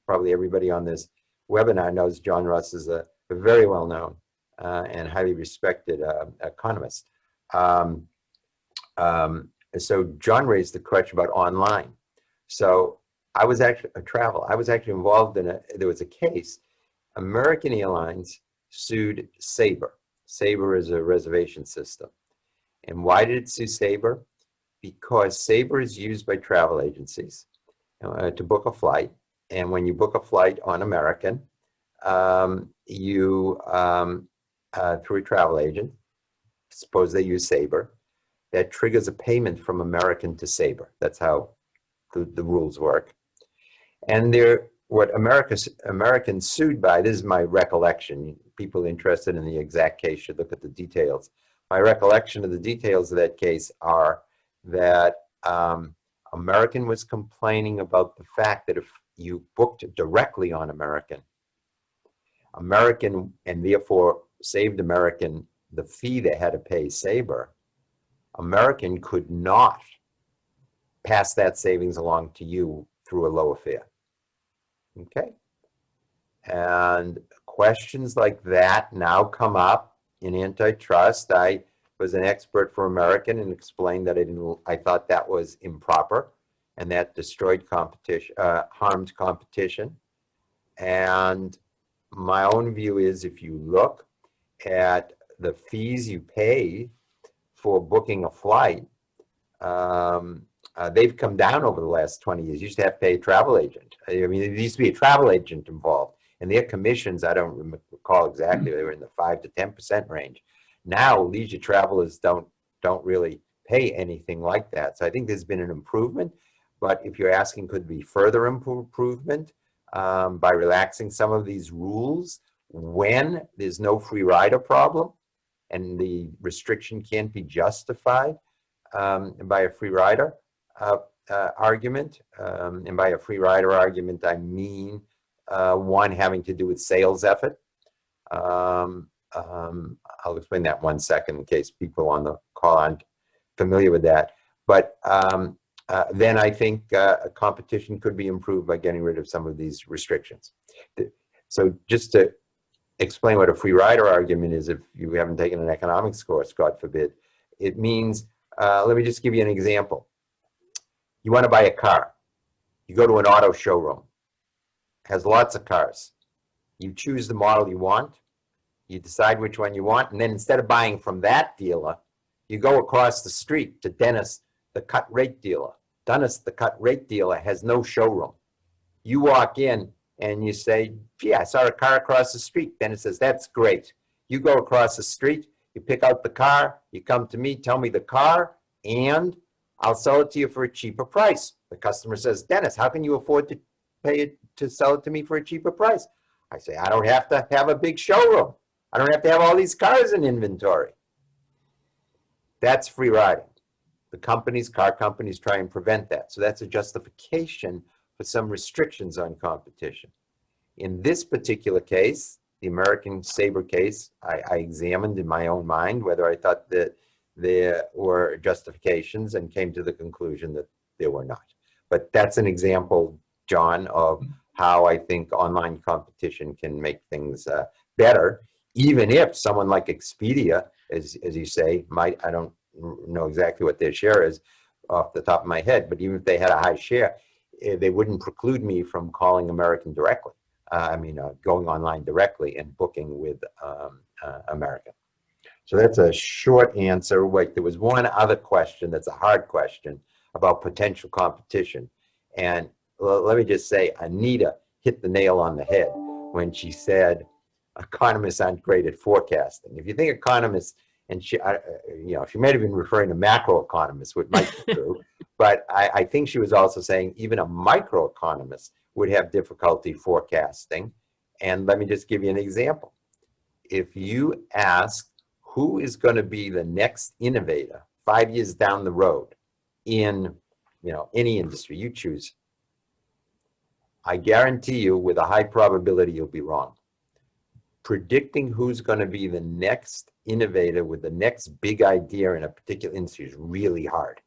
probably everybody on this webinar knows John Russ is a very well-known and highly respected economist. So John raised the question about online. So I was actually involved in there was a case. American Airlines sued Sabre. Sabre is a reservation system. And why did it sue Sabre? Because Sabre is used by travel agencies to book a flight. And when you book a flight on American, you, through a travel agent, suppose they use Sabre, that triggers a payment from American to Sabre. That's how the rules work. And what Americans sued by, this is my recollection, people interested in the exact case should look at the details. My recollection of the details of that case are that American was complaining about the fact that if you booked directly on American, and therefore saved American the fee they had to pay Sabre, American could not pass that savings along to you through a lower fare. Okay? And questions like that now come up in antitrust. I was an expert for American and explained that I thought that was improper and that destroyed competition, harmed competition. And my own view is if you look at the fees you pay for booking a flight, they've come down over the last 20 years. You used to have to pay a travel agent. I mean, there used to be a travel agent involved, and their commissions, I don't recall exactly, they were in the 5 to 10% range. Now, leisure travelers don't really pay anything like that. So I think there's been an improvement, but if you're asking could be further improvement by relaxing some of these rules when there's no free rider problem, and the restriction can't be justified by a free rider argument. And by a free rider argument, I mean one having to do with sales effort. I'll explain that 1 second in case people on the call aren't familiar with that. But then I think competition could be improved by getting rid of some of these restrictions. So just to explain what a free rider argument is, if you haven't taken an economics course, God forbid, it means, let me just give you an example. You want to buy a car. You go to an auto showroom. It has lots of cars. You choose the model you want. You decide which one you want. And then instead of buying from that dealer, you go across the street to Dennis, the cut rate dealer. Dennis, the cut rate dealer, has no showroom. You walk in and you say, gee, I saw a car across the street. Dennis says, that's great. You go across the street, you pick out the car, you come to me, tell me the car, and I'll sell it to you for a cheaper price. The customer says, Dennis, how can you afford to pay it to sell it to me for a cheaper price? I say, I don't have to have a big showroom. I don't have to have all these cars in inventory. That's free riding. The companies, car companies, try and prevent that. So that's a justification for some restrictions on competition. In this particular case, the American Sabre case, I examined in my own mind whether I thought that there were justifications and came to the conclusion that there were not. But that's an example, John, of how I think online competition can make things better, even if someone like Expedia, as you say, might, I don't know exactly what their share is off the top of my head, but even if they had a high share, they wouldn't preclude me from calling American directly. Going online directly and booking with American. So that's a short answer. Wait, there was one other question that's a hard question about potential competition. And let me just say, Anita hit the nail on the head when she said economists aren't great at forecasting. If you think economists, and she might have been referring to macroeconomists, which might be true, but I think she was also saying even a microeconomist would have difficulty forecasting. And let me just give you an example. If you ask who is going to be the next innovator 5 years down the road in any industry you choose, I guarantee you with a high probability you'll be wrong. Predicting who's going to be the next innovator with the next big idea in a particular industry is really hard.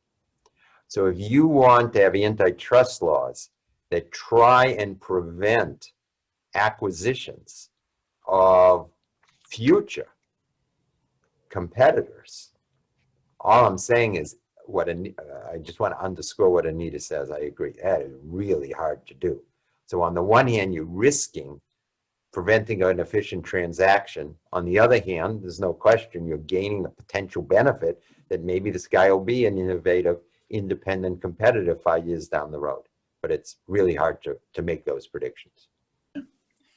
So if you want to have antitrust laws that try and prevent acquisitions of future competitors, all I'm saying is I just want to underscore what Anita says. I agree. That is really hard to do. So on the one hand, you're risking preventing an efficient transaction. On the other hand, there's no question you're gaining the potential benefit that maybe this guy will be an innovative, independent competitor 5 years down the road. But it's really hard to make those predictions.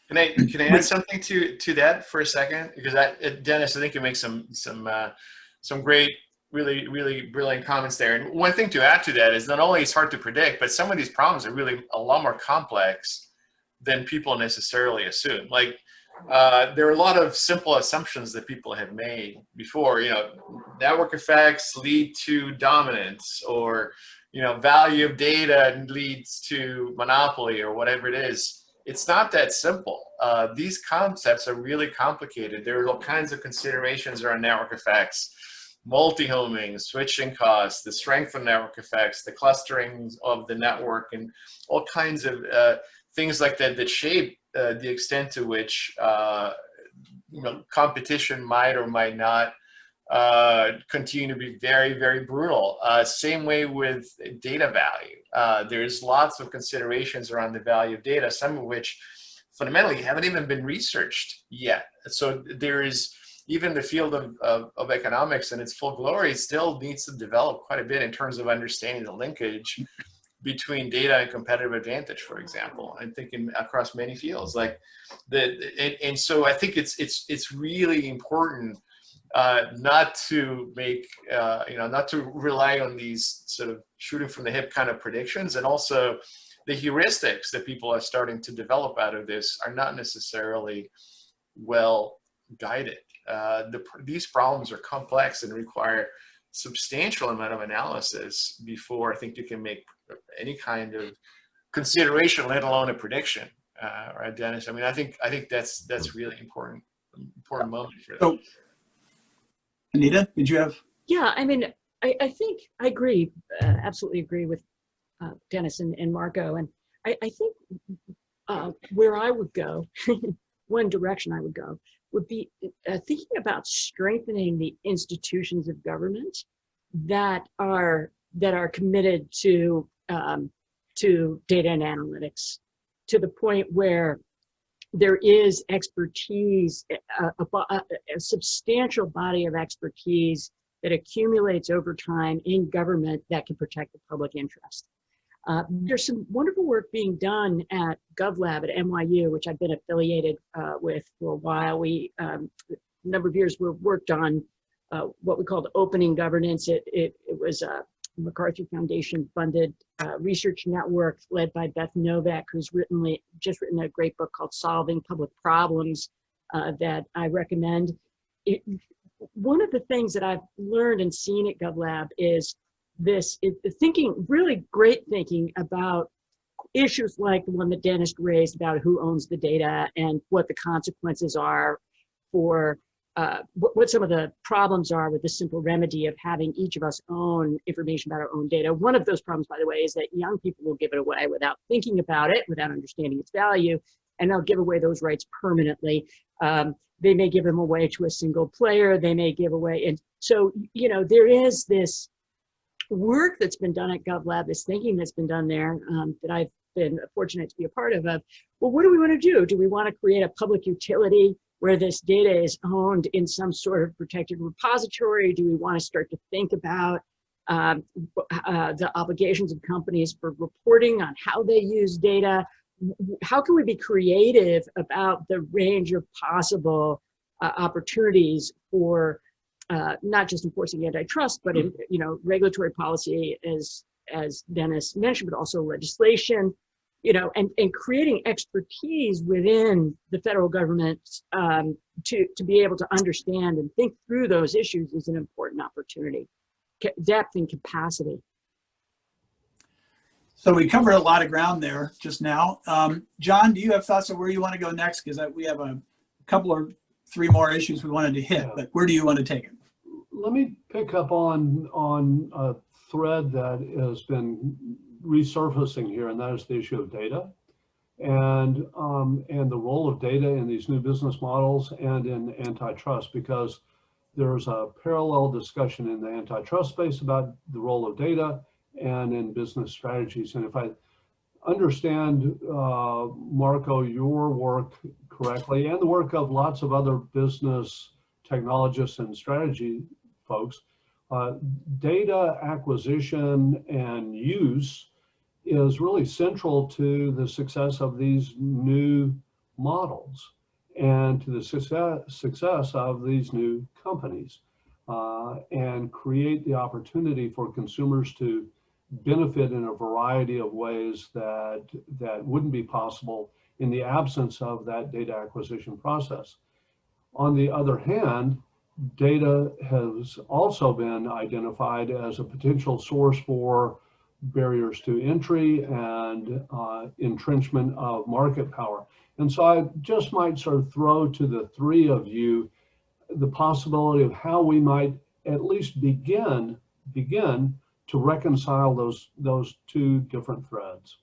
Can I add something to that for a second? Because Dennis, I think you make some great, really, really brilliant comments there. And one thing to add to that is not only it's hard to predict, but some of these problems are really a lot more complex than people necessarily assume. Like there are a lot of simple assumptions that people have made before. Network effects lead to dominance, or value of data leads to monopoly, or whatever it is. It's not that simple. These concepts are really complicated. There are all kinds of considerations around network effects, multi-homing, switching costs, the strength of network effects, the clustering of the network, and all kinds of things like that shape the extent to which competition might or might not continue to be very, very brutal. Same way with data value. There's lots of considerations around the value of data, some of which fundamentally haven't even been researched yet. So there is even the field of economics in its full glory still needs to develop quite a bit in terms of understanding the linkage between data and competitive advantage, for example. I'm thinking across many fields, and so I think it's really important not to make not to rely on these sort of shooting from the hip kind of predictions, and also the heuristics that people are starting to develop out of this are not necessarily well guided. These problems are complex and require substantial amount of analysis before I think you can make any kind of consideration, let alone a prediction. Right, Dennis? I mean, I think that's really important moment for that. Anita, did you have? Yeah, I mean, I think I agree, absolutely agree with Dennis and Marco. And I think where I would go, one direction I would go, would be thinking about strengthening the institutions of government that are committed to data and analytics, to the point where there is expertise, a substantial body of expertise that accumulates over time in government that can protect the public interest. There's some wonderful work being done at GovLab at NYU, which I've been affiliated with for a while. We, a number of years, we worked on what we called opening governance. It was a MacArthur Foundation funded research network led by Beth Novak, who's just written a great book called Solving Public Problems that I recommend. One of the things that I've learned and seen at GovLab is thinking, really great thinking about issues like the one that Dennis raised about who owns the data and what the consequences are for what some of the problems are with the simple remedy of having each of us own information about our own data. One of those problems, by the way, is that young people will give it away without thinking about it, without understanding its value, and they'll give away those rights permanently. They may give them away to a single player, they may give away, and so, there is this work that's been done at GovLab, this thinking that's been done there that I've been fortunate to be a part of, well, what do we want to do? Do we want to create a public utility where this data is owned in some sort of protected repository? Do we want to start to think about the obligations of companies for reporting on how they use data? How can we be creative about the range of possible opportunities for not just enforcing antitrust, but in regulatory policy, as Dennis mentioned, but also legislation, and creating expertise within the federal government to be able to understand and think through those issues is an important opportunity. Depth and capacity. So we covered a lot of ground there just now. John, do you have thoughts on where you want to go next? Because we have a couple or three more issues we wanted to hit, but where do you want to take it? Let me pick up on a thread that has been resurfacing here, and that is the issue of data and the role of data in these new business models and in antitrust, because there's a parallel discussion in the antitrust space about the role of data and in business strategies. And if I understand, Marco, your work correctly, and the work of lots of other business technologists and strategy folks, data acquisition and use is really central to the success of these new models and to the success of these new companies, and create the opportunity for consumers to benefit in a variety of ways that wouldn't be possible in the absence of that data acquisition process. On the other hand, data has also been identified as a potential source for barriers to entry and entrenchment of market power. And so I just might sort of throw to the three of you the possibility of how we might at least begin to reconcile those two different threads.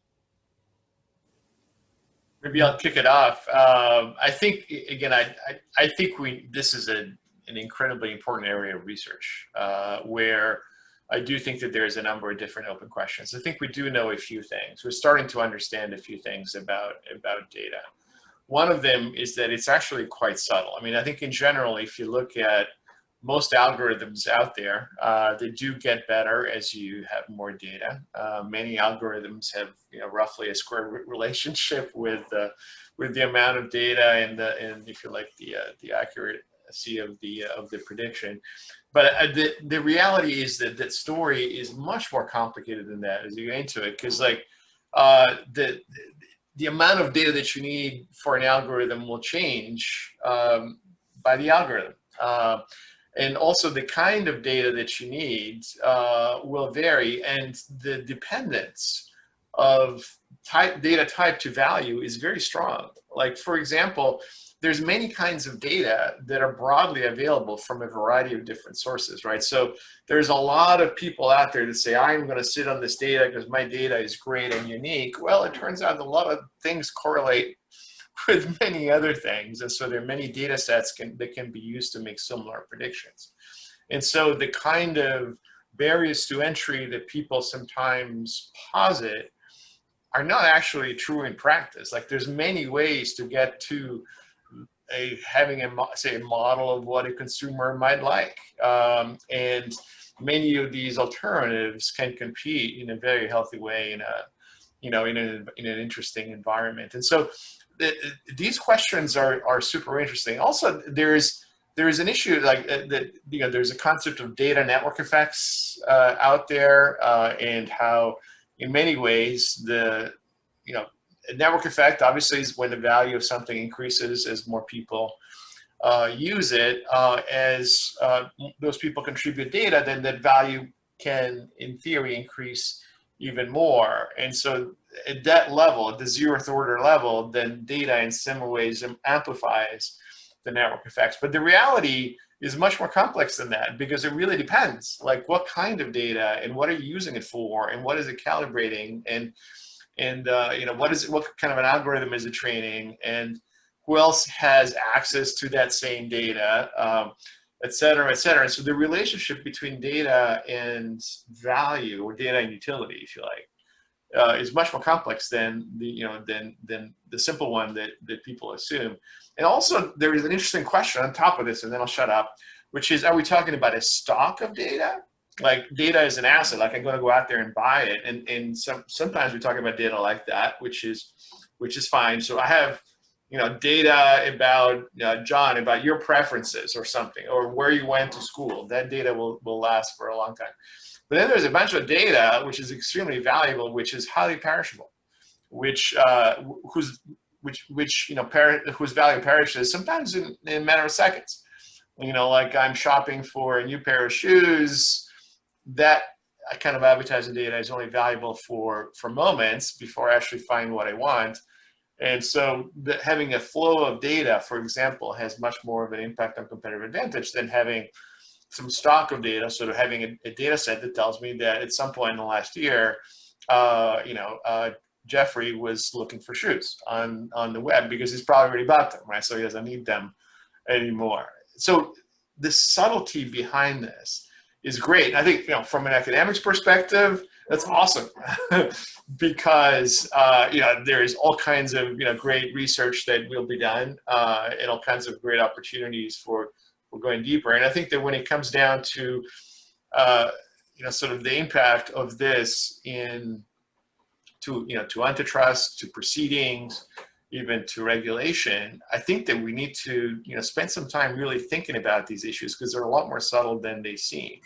Maybe I'll kick it off. I think, again, I think this is an incredibly important area of research where I do think that there's a number of different open questions. I think we do know a few things. We're starting to understand a few things about data. One of them is that it's actually quite subtle. I mean, I think in general, if you look at most algorithms out there, they do get better as you have more data. Many algorithms have, roughly a square root relationship with the amount of data and if you like the accuracy of the prediction. But the reality is that that story is much more complicated than that as you get into it, because like the amount of data that you need for an algorithm will change by the algorithm. And also the kind of data that you need will vary, and the dependence of data type to value is very strong. Like, for example, there's many kinds of data that are broadly available from a variety of different sources, right? So there's a lot of people out there that say, I'm going to sit on this data because my data is great and unique. Well, it turns out a lot of things correlate with many other things. And so there are many data sets that can be used to make similar predictions. And so the kind of barriers to entry that people sometimes posit are not actually true in practice. Like there's many ways to get to having a model of what a consumer might like. And many of these alternatives can compete in a very healthy way in an interesting environment. And so these questions are super interesting. Also, there is an issue like that. There's a concept of data network effects out there, and how, in many ways, a network effect obviously is when the value of something increases as more people use it. As those people contribute data, then that value can, in theory, increase even more. And so at that level, at the 0th order level, then data in similar ways amplifies the network effects. But the reality is much more complex than that, because it really depends, like what kind of data and what are you using it for, and what is it calibrating, and what kind of an algorithm is it training, and who else has access to that same data, et cetera, et cetera. And so the relationship between data and value, or data and utility, if you like, is much more complex than the simple one that people assume. And also, there is an interesting question on top of this, and then I'll shut up, which is, are we talking about a stock of data? Like data is an asset, like I'm going to go out there and buy it. And sometimes we talk about data like that, which is fine. So I have, data about John, about your preferences or something, or where you went to school. That data will last for a long time. But then there's a bunch of data which is extremely valuable, which is highly perishable, whose value perishes sometimes in a matter of seconds. Like I'm shopping for a new pair of shoes. That kind of advertising data is only valuable for moments before I actually find what I want. And so having a flow of data, for example, has much more of an impact on competitive advantage than having some stock of data, sort of having a data set that tells me that at some point in the last year, Jeffrey was looking for shoes on the web because he's probably already bought them, right? So he doesn't need them anymore. So the subtlety behind this is great. I think, from an academic's perspective, that's awesome because, there is all kinds of, great research that will be done and all kinds of great opportunities for going deeper. And I think that when it comes down to, sort of the impact of this to antitrust, to proceedings, even to regulation, I think that we need to, spend some time really thinking about these issues, because they're a lot more subtle than they seem.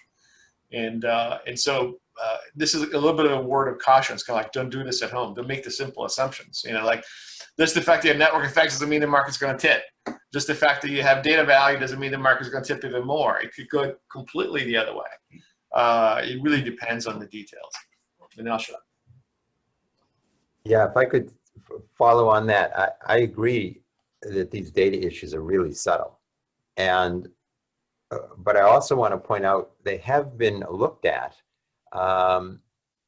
And so this is a little bit of a word of caution. It's kind of like, don't do this at home. Don't make the simple assumptions. Like just the fact that you have network effects doesn't mean the market's going to tip. Just the fact that you have data value doesn't mean the market's going to tip even more. It could go completely the other way. It really depends on the details. And then I'll shut up. Yeah, if I could follow on that, I agree that these data issues are really subtle. And but I also want to point out they have been looked at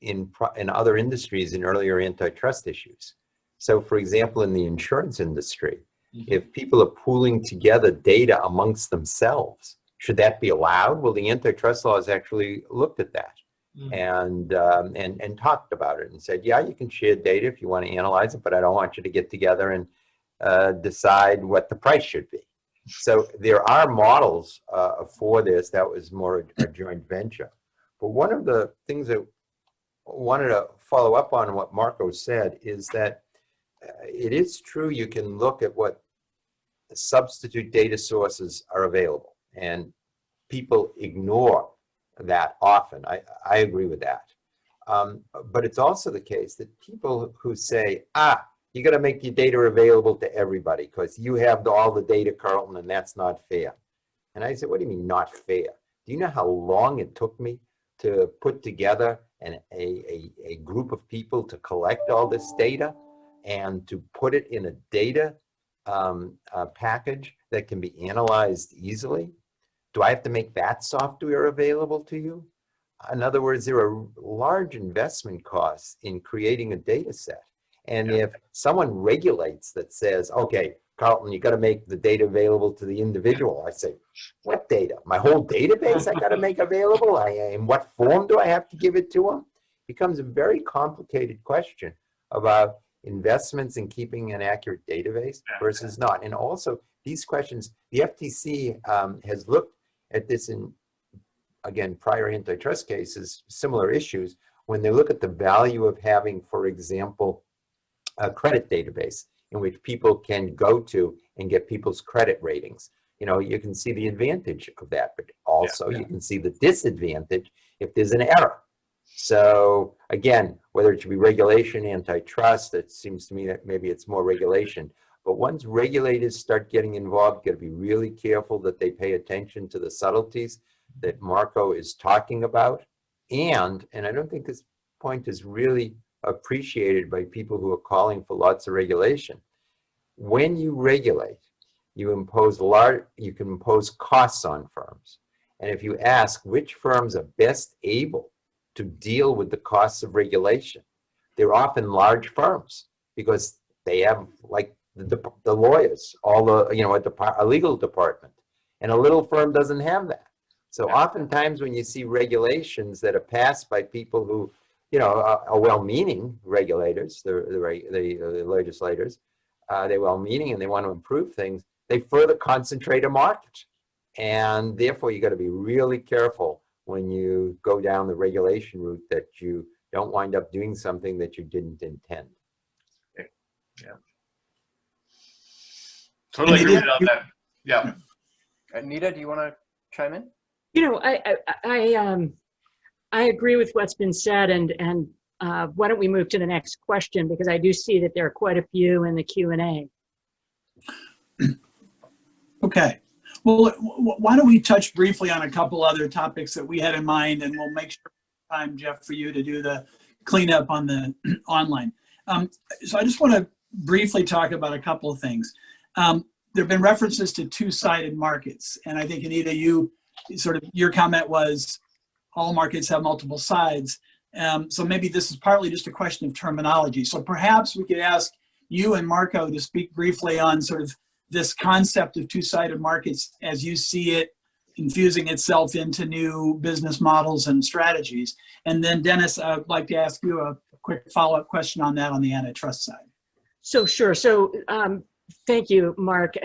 in other industries in earlier antitrust issues. So, for example, in the insurance industry, if people are pooling together data amongst themselves, should that be allowed? Well, the antitrust laws actually looked at that and talked about it and said, yeah, you can share data if you want to analyze it, but I don't want you to get together and decide what the price should be. So there are models for this. That was more a joint venture. But one of the things that I wanted to follow up on what Marco said is that it is true you can look at what substitute data sources are available, and people ignore that often. I agree with that. But it's also the case that people who say, you got to make your data available to everybody because you have all the data, Carlton, and that's not fair. And I said, what do you mean not fair? Do you know how long it took me to put together a group of people to collect all this data and to put it in a data package that can be analyzed easily? Do I have to make that software available to you? In other words, there are large investment costs in creating a data set. And if someone regulates that says, okay, Carlton, you got to make the data available to the individual. I say, what data? My whole database I got to make available? In what form do I have to give it to them? Becomes a very complicated question about investments in keeping an accurate database versus not. And also these questions, the FTC has looked at this in, again, prior antitrust cases, similar issues, when they look at the value of having, for example, a credit database in which people can go to and get people's credit ratings. You know, you can see the advantage of that, but also you can see the disadvantage if there's an error. So again, whether it should be regulation, antitrust, it seems to me that maybe it's more regulation. But once regulators start getting involved, you got to be really careful that they pay attention to the subtleties that Marco is talking about. And I don't think this point is really appreciated by people who are calling for lots of regulation. When you regulate, you can impose costs on firms. And if you ask which firms are best able to deal with the costs of regulation, they're often large firms because they have like the lawyers, all the, you know, a legal department, and a little firm doesn't have that. So oftentimes when you see regulations that are passed by people who, you know, are well-meaning regulators, the legislators, they're well-meaning and they want to improve things, they further concentrate a market. And therefore you got to be really careful when you go down the regulation route that you don't wind up doing something that you didn't intend. Yeah. Totally agree with that. Yeah. Anita, do you want to chime in? You know, I agree with what's been said, and why don't we move to the next question, because I do see that there are quite a few in the Q&A. Okay. Well, why don't we touch briefly on a couple other topics that we had in mind, and we'll make sure time, Jeff, for you to do the cleanup on the online. So I just want to briefly talk about a couple of things. There have been references to two-sided markets, and I think, Anita, your comment was all markets have multiple sides. So maybe this is partly just a question of terminology. So perhaps we could ask you and Marco to speak briefly on sort of this concept of two-sided markets as you see it infusing itself into new business models and strategies. And then Dennis, I'd like to ask you a quick follow-up question on that on the antitrust side. So sure. So thank you, Mark.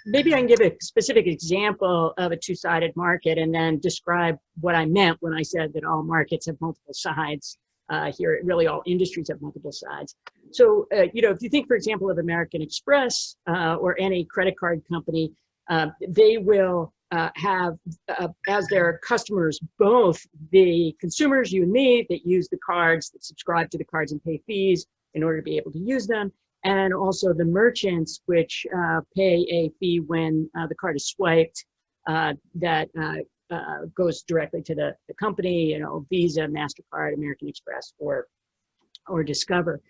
Maybe I can give a specific example of a two-sided market and then describe what I meant when I said that all markets have multiple sides. Here, really all industries have multiple sides. So, you know, if you think, for example, of American Express or any credit card company, they will have as their customers both the consumers, you and me, that use the cards, that subscribe to the cards and pay fees in order to be able to use them, and also the merchants, which pay a fee when the card is swiped that goes directly to the company, you know, Visa, MasterCard, American Express, or Discover.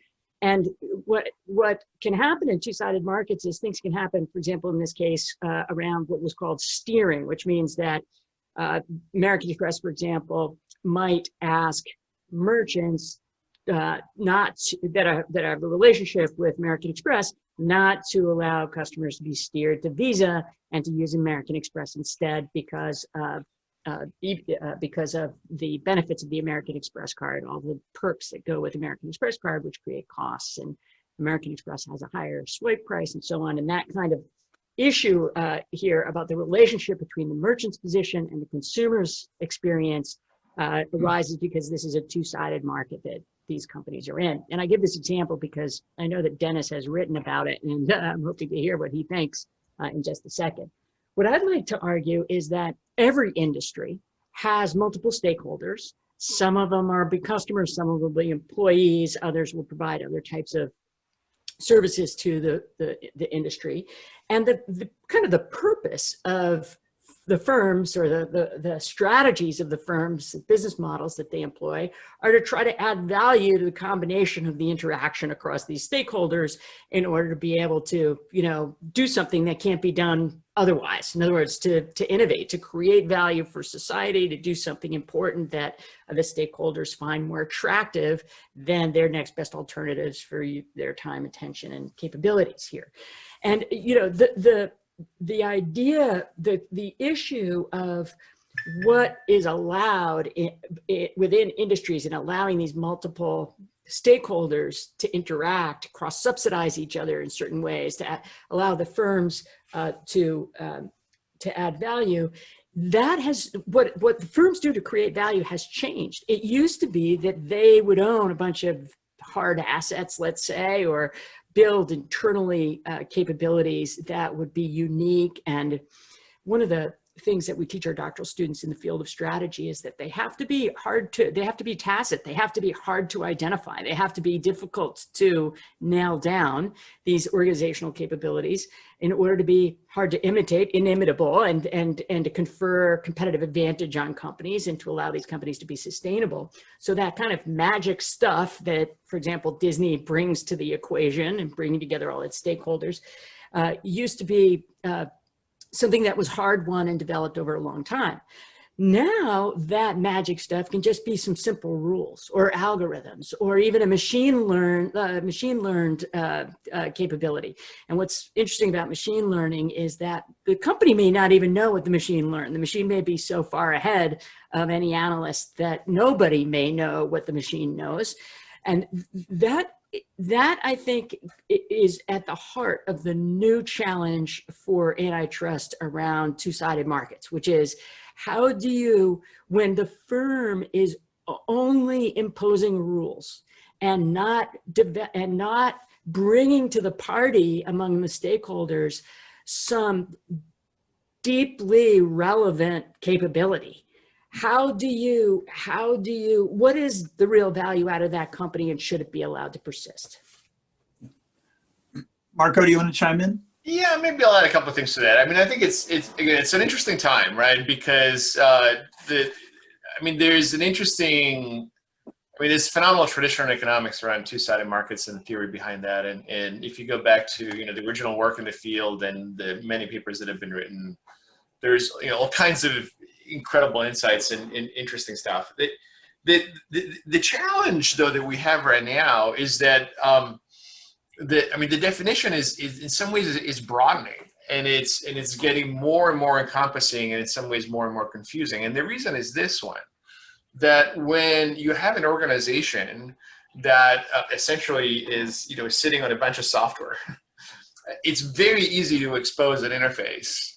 And what can happen in two-sided markets is things can happen, for example, in this case, around what was called steering, which means that American Express, for example, might ask merchants that have a relationship with American Express not to allow customers to be steered to Visa and to use American Express instead because of the benefits of the American Express card, all the perks that go with American Express card, which create costs, and American Express has a higher swipe price and so on. And that kind of issue here about the relationship between the merchant's position and the consumer's experience arises because this is a two-sided market that these companies are in. And I give this example because I know that Dennis has written about it, and I'm hoping to hear what he thinks in just a second. What I'd like to argue is that every industry has multiple stakeholders. Some of them are big customers, some of them will be employees, others will provide other types of services to the industry. And the kind of the purpose of the firms or the strategies of the firms, the business models that they employ are to try to add value to the combination of the interaction across these stakeholders in order to be able to, do something that can't be done otherwise. In other words, to innovate, to create value for society, to do something important that the stakeholders find more attractive than their next best alternatives for their time, attention, and capabilities here. And, the idea, the issue of what is allowed within industries and allowing these multiple stakeholders to interact, cross-subsidize each other in certain ways, to allow the firms to add value, that has, what the firms do to create value has changed. It used to be that they would own a bunch of hard assets, let's say, or build internally capabilities that would be unique. And one of the things that we teach our doctoral students in the field of strategy is that they have to be tacit, they have to be hard to identify, they have to be difficult to nail down, these organizational capabilities, in order to be hard to imitate, inimitable, and to confer competitive advantage on companies and to allow these companies to be sustainable. So that kind of magic stuff that, for example, Disney brings to the equation and bringing together all its stakeholders used to be something that was hard won and developed over a long time. Now that magic stuff can just be some simple rules or algorithms or even a machine learned capability. And what's interesting about machine learning is that the company may not even know what the machine learned. The machine may be so far ahead of any analyst that nobody may know what the machine knows. And that I think is at the heart of the new challenge for antitrust around two-sided markets, which is, how do you, when the firm is only imposing rules and not bringing to the party among the stakeholders some deeply relevant capability? What is the real value out of that company, and should it be allowed to persist? Marco, do you want to chime in? Yeah, maybe I'll add a couple of things to that. I mean, I think it's an interesting time, right? Because there's phenomenal tradition in economics around two-sided markets and the theory behind that. And if you go back to the original work in the field and the many papers that have been written, there's all kinds of incredible insights and interesting stuff. The challenge, though, that we have right now is that the definition is in some ways is broadening, and it's getting more and more encompassing, and in some ways more and more confusing. And the reason is this one: that when you have an organization that essentially is sitting on a bunch of software, it's very easy to expose an interface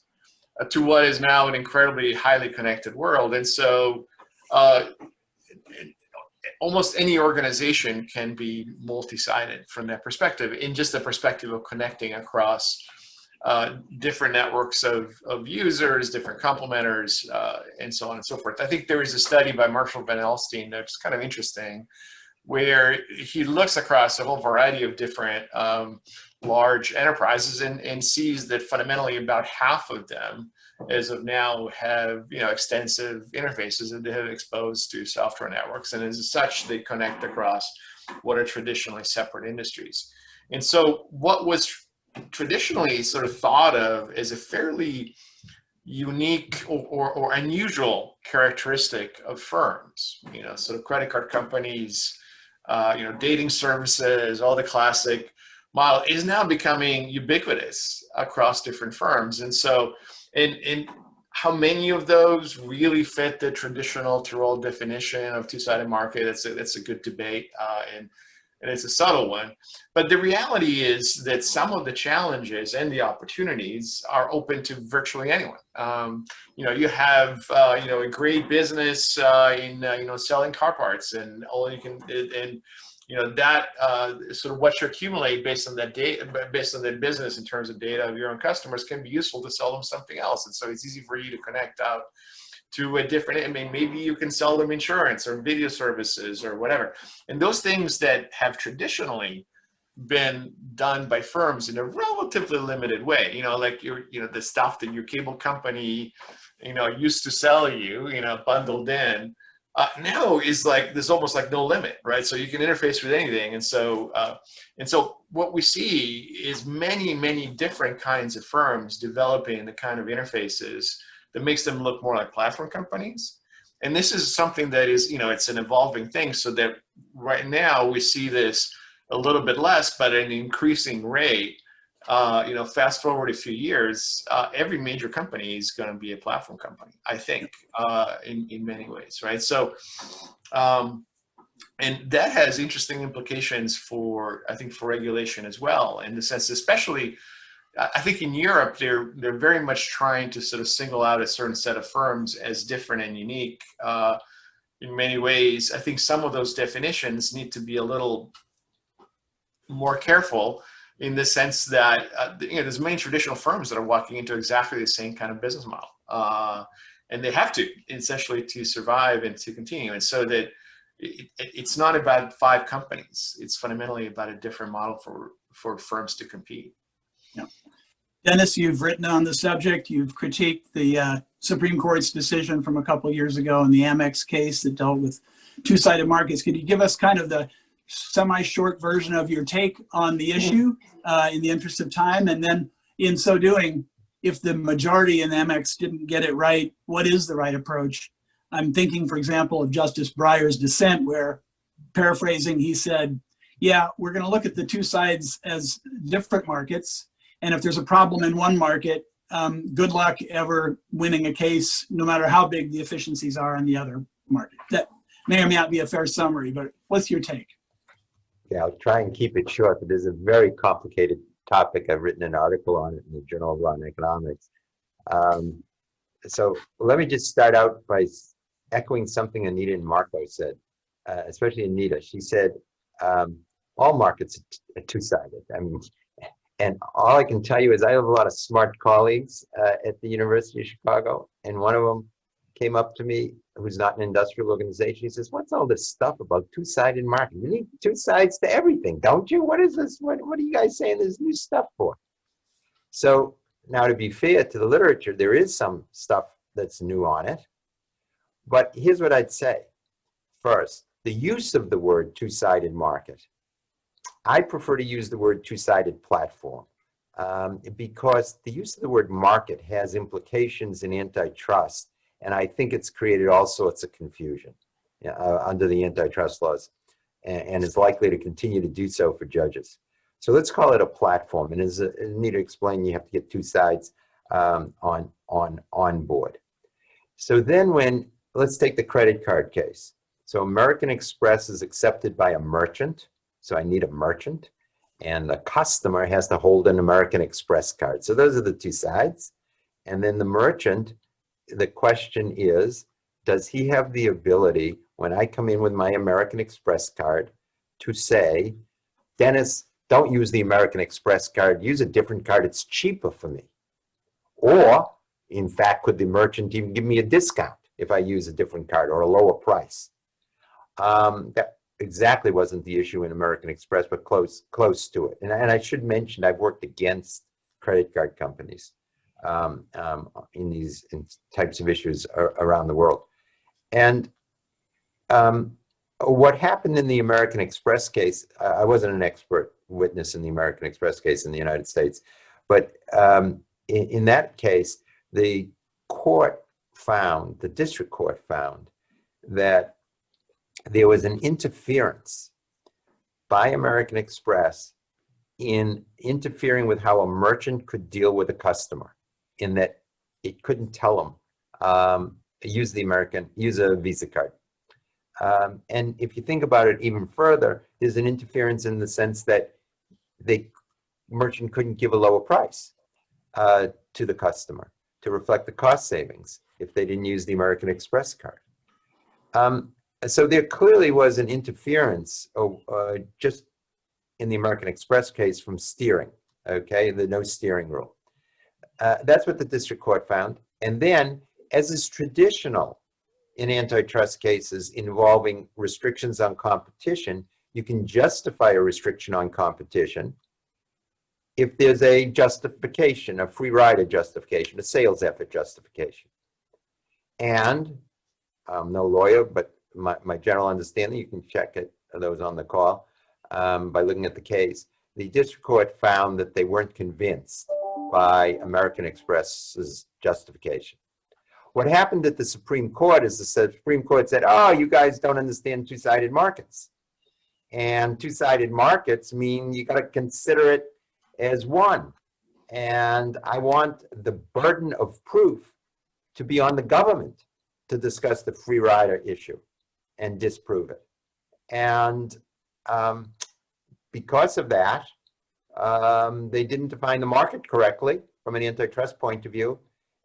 to what is now an incredibly highly connected world. And so almost any organization can be multi-sided from that perspective, in just the perspective of connecting across different networks of users, different complementers, and so on and so forth. I think there is a study by Marshall Van Alstyne that's kind of interesting, where he looks across a whole variety of different large enterprises and sees that fundamentally about half of them, as of now, have extensive interfaces that they have exposed to software networks, and as such, they connect across what are traditionally separate industries. And so, what was traditionally sort of thought of as a fairly unique or unusual characteristic of firms, sort of credit card companies, dating services, all the classic model, is now becoming ubiquitous across different firms. And so, and how many of those really fit the traditional Tirol definition of two-sided market? That's a good debate, and it's a subtle one. But the reality is that some of the challenges and the opportunities are open to virtually anyone. You have a great business in selling car parts, and all you can that sort of what you accumulate based on that data, based on that business in terms of data of your own customers, can be useful to sell them something else. And so it's easy for you to connect out to a different, maybe you can sell them insurance or video services or whatever. And those things that have traditionally been done by firms in a relatively limited way, like the stuff that your cable company used to sell you, bundled in, now is like there's almost like no limit, right? So you can interface with anything, and so what we see is many different kinds of firms developing the kind of interfaces that makes them look more like platform companies. And this is something that is, it's an evolving thing, so that right now we see this a little bit less, but at an increasing rate. Fast forward a few years, every major company is going to be a platform company, I think, in many ways, right? So, and that has interesting implications for regulation as well, in the sense, especially, I think in Europe, they're very much trying to sort of single out a certain set of firms as different and unique. In many ways, I think some of those definitions need to be a little more careful, in the sense that there's many traditional firms that are walking into exactly the same kind of business model, and they have to, essentially, to survive and to continue. And so that it's not about 5 companies; it's fundamentally about a different model for firms to compete. Yeah. Dennis, you've written on the subject. You've critiqued the Supreme Court's decision from a couple of years ago in the Amex case that dealt with two-sided markets. Could you give us kind of the semi-short version of your take on the issue in the interest of time? And then in so doing, if the majority in Amex didn't get it right, what is the right approach? I'm thinking, for example, of Justice Breyer's dissent, where, paraphrasing, he said, yeah, we're going to look at the two sides as different markets. And if there's a problem in one market, good luck ever winning a case, no matter how big the efficiencies are in the other market. That may or may not be a fair summary, but what's your take? Yeah, I'll try and keep it short, but there's a very complicated topic. I've written an article on it in the Journal of Law and Economics. So let me just start out by echoing something Anita and Marco said, especially Anita. She said, all markets are two-sided. I mean, and all I can tell you is I have a lot of smart colleagues at the University of Chicago, and one of them came up to me, who's not an industrial organization. He says, what's all this stuff about two-sided market? You need two sides to everything, don't you? What is this? What are you guys saying this new stuff for? So now, to be fair to the literature, there is some stuff that's new on it. But here's what I'd say. First, the use of the word two-sided market. I prefer to use the word two-sided platform because the use of the word market has implications in antitrust. And I think it's created all sorts of confusion under the antitrust laws, and is likely to continue to do so for judges. So let's call it a platform. And as Anita explained, you have to get two sides on board. So then let's take the credit card case. So American Express is accepted by a merchant. So I need a merchant. And the customer has to hold an American Express card. So those are the two sides. And then the merchant, the question is, does he have the ability, when I come in with my American Express card, to say, Dennis, don't use the American Express card, use a different card, it's cheaper for me. Or, in fact, could the merchant even give me a discount if I use a different card or a lower price? That exactly wasn't the issue in American Express, but close to it. And I should mention, I've worked against credit card companies in these types of issues around the world. And what happened in the American Express case, I wasn't an expert witness in the American Express case in the United States, but in that case, the district court found that there was an interference by American Express in interfering with how a merchant could deal with a customer, in that it couldn't tell them, use a Visa card. And if you think about it even further, there's an interference in the sense that the merchant couldn't give a lower price to the customer to reflect the cost savings if they didn't use the American Express card. So there clearly was an interference just in the American Express case from steering, okay, the no steering rule. That's what the district court found. And then, as is traditional in antitrust cases involving restrictions on competition, you can justify a restriction on competition if there's a justification, a free rider justification, a sales effort justification. And I'm no lawyer, but my general understanding, you can check it, those on the call, by looking at the case. The district court found that they weren't convinced by American Express's justification. What happened at the Supreme Court is the Supreme Court said, oh, you guys don't understand two-sided markets. And two-sided markets mean you got to consider it as one. And I want the burden of proof to be on the government to discuss the free rider issue and disprove it. And because of that, they didn't define the market correctly from an antitrust point of view,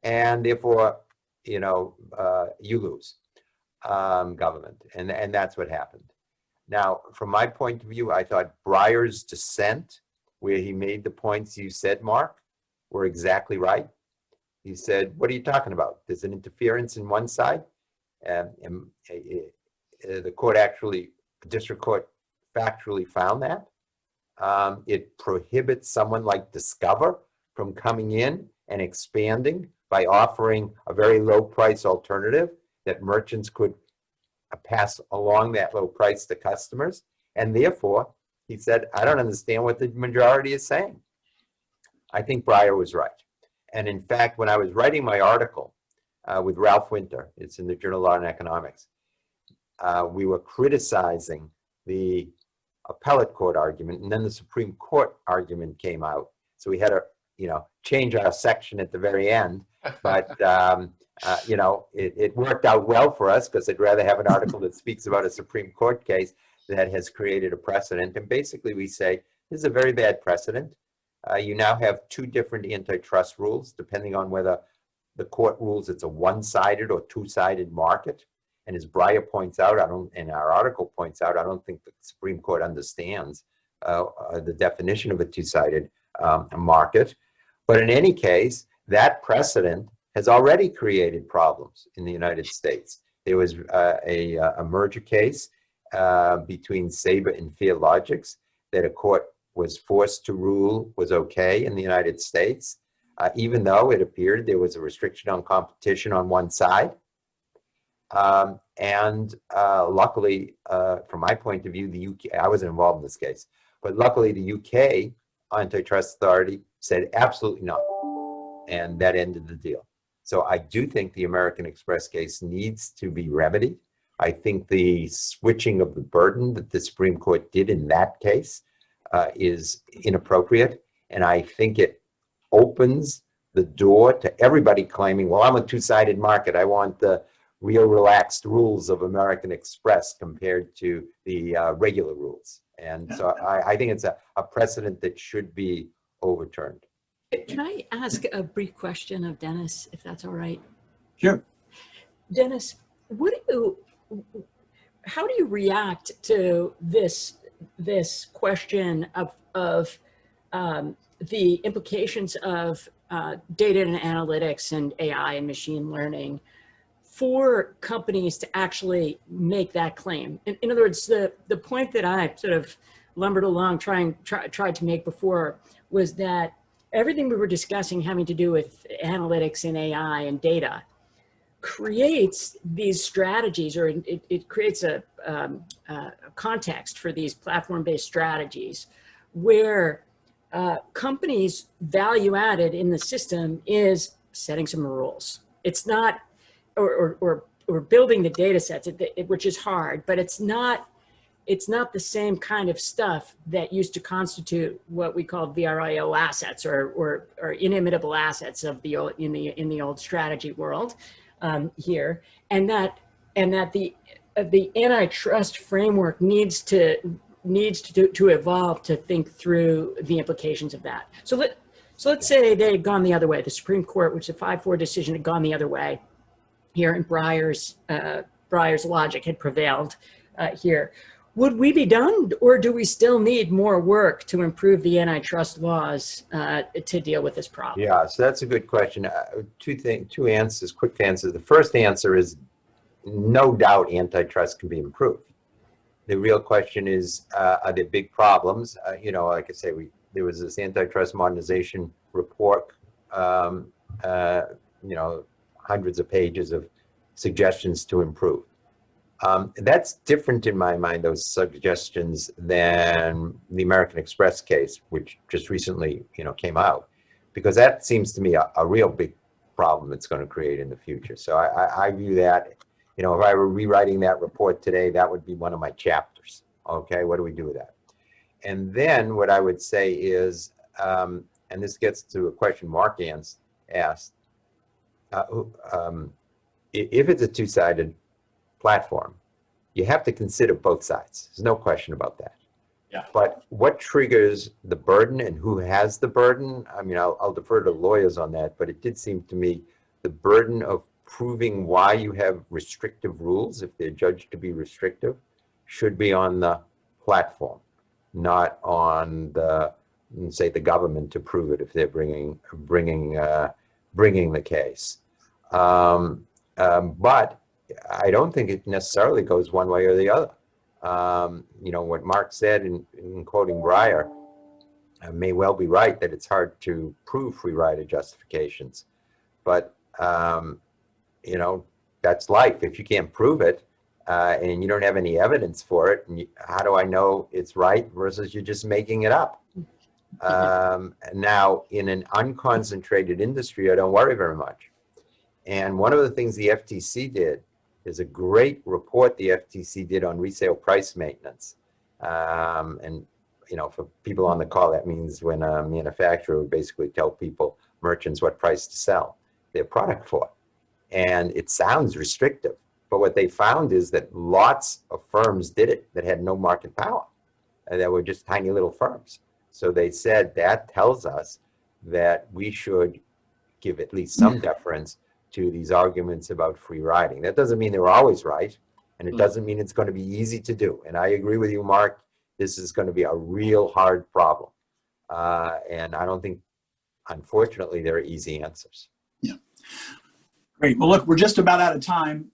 and therefore, you know, you lose, government, and that's what happened. Now, from my point of view, I thought Breyer's dissent, where he made the points you said, Mark, were exactly right. He said, what are you talking about? There's an interference in one side. And the court actually, the district court factually found that. It prohibits someone like Discover from coming in and expanding by offering a very low price alternative that merchants could pass along that low price to customers. And therefore, he said, I don't understand what the majority is saying. I think Breyer was right. And in fact, when I was writing my article with Ralph Winter, it's in the Journal of Law and Economics, we were criticizing the appellate court argument, and then the Supreme Court argument came out. So we had to, you know, change our section at the very end. But, you know, it worked out well for us because I'd rather have an article that speaks about a Supreme Court case that has created a precedent. And basically we say, this is a very bad precedent. You now have two different antitrust rules, depending on whether the court rules it's a one-sided or two-sided market. And as Breyer points out, and our article points out, I don't think the Supreme Court understands the definition of a two-sided market. But in any case, that precedent has already created problems in the United States. There was a merger case between Sabre and Fairlogics that a court was forced to rule was okay in the United States, even though it appeared there was a restriction on competition on one side. Luckily, from my point of view, the UK, I wasn't involved in this case, but luckily the UK Antitrust Authority said absolutely not, and that ended the deal. So I do think the American Express case needs to be remedied. I think the switching of the burden that the Supreme Court did in that case is inappropriate, and I think it opens the door to everybody claiming, well, I'm a two-sided market. I want the real relaxed rules of American Express compared to the regular rules. And so I think it's a precedent that should be overturned. Can I ask a brief question of Dennis, if that's all right? Sure. Dennis, how do you react to this question of the implications of data and analytics and AI and machine learning for companies to actually make that claim? In other words, the point that I sort of lumbered along tried to make before was that everything we were discussing having to do with analytics and AI and data creates these strategies, or it creates a context for these platform-based strategies where companies' value added in the system is setting some rules. It's not, or building the data sets, which is hard, but it's not the same kind of stuff that used to constitute what we called VRIO assets or inimitable assets of the old, in the old strategy world here, and that the antitrust framework needs to evolve to think through the implications of that. So let's say they had gone the other way. The Supreme Court, which is a 5-4 decision, had gone the other way here, and Breyer's logic had prevailed here. Would we be done, or do we still need more work to improve the antitrust laws to deal with this problem? Yeah, so that's a good question. Two answers, quick answers. The first answer is no doubt antitrust can be improved. The real question is, are there big problems? You know, like I say, there was this antitrust modernization report, you know, hundreds of pages of suggestions to improve. That's different in my mind, those suggestions, than the American Express case, which just recently, came out, because that seems to me a real big problem it's going to create in the future. So I view that, if I were rewriting that report today, that would be one of my chapters. Okay, what do we do with that? And then what I would say is, and this gets to a question Mark asked, if it's a two-sided platform, you have to consider both sides. There's no question about that. Yeah. But what triggers the burden and who has the burden? I mean, I'll defer to lawyers on that, but it did seem to me the burden of proving why you have restrictive rules, if they're judged to be restrictive, should be on the platform, not on the, say, the government to prove it if they're bringing the case. But I don't think it necessarily goes one way or the other. What Mark said in quoting Breyer may well be right, that it's hard to prove free rider justifications. But, that's life. If you can't prove it and you don't have any evidence for it, how do I know it's right versus you're just making it up? Now, in an unconcentrated industry, I don't worry very much. And one of the things the FTC did is a great report the FTC did on resale price maintenance. And, for people on the call, that means when a manufacturer would basically tell merchants what price to sell their product for. And it sounds restrictive, but what they found is that lots of firms did it that had no market power, and that were just tiny little firms. So they said that tells us that we should give at least some deference to these arguments about free riding. That doesn't mean they're always right, and it doesn't mean it's going to be easy to do. And I agree with you, Mark, this is going to be a real hard problem. And I don't think, unfortunately, there are easy answers. Yeah. Great. Well, look, we're just about out of time.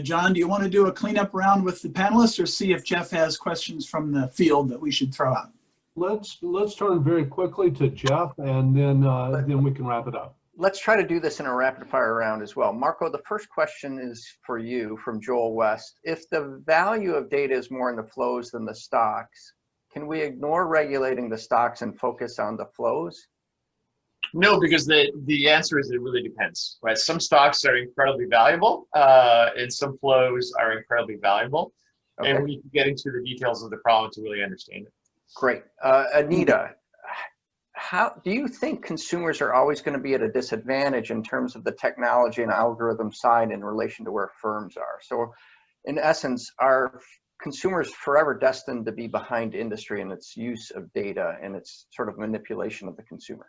John, do you want to do a cleanup round with the panelists, or see if Jeff has questions from the field that we should throw out? Let's turn very quickly to Jeff, and then we can wrap it up. Let's try to do this in a rapid fire round as well. Marco, the first question is for you from Joel West. If the value of data is more in the flows than the stocks, can we ignore regulating the stocks and focus on the flows? No, because the answer is it really depends, right? Some stocks are incredibly valuable, and some flows are incredibly valuable. Okay. And we need to get into the details of the problem to really understand it. Great. Anita, how do you think consumers are always going to be at a disadvantage in terms of the technology and algorithm side in relation to where firms are? So in essence, are consumers forever destined to be behind industry in its use of data and its sort of manipulation of the consumer?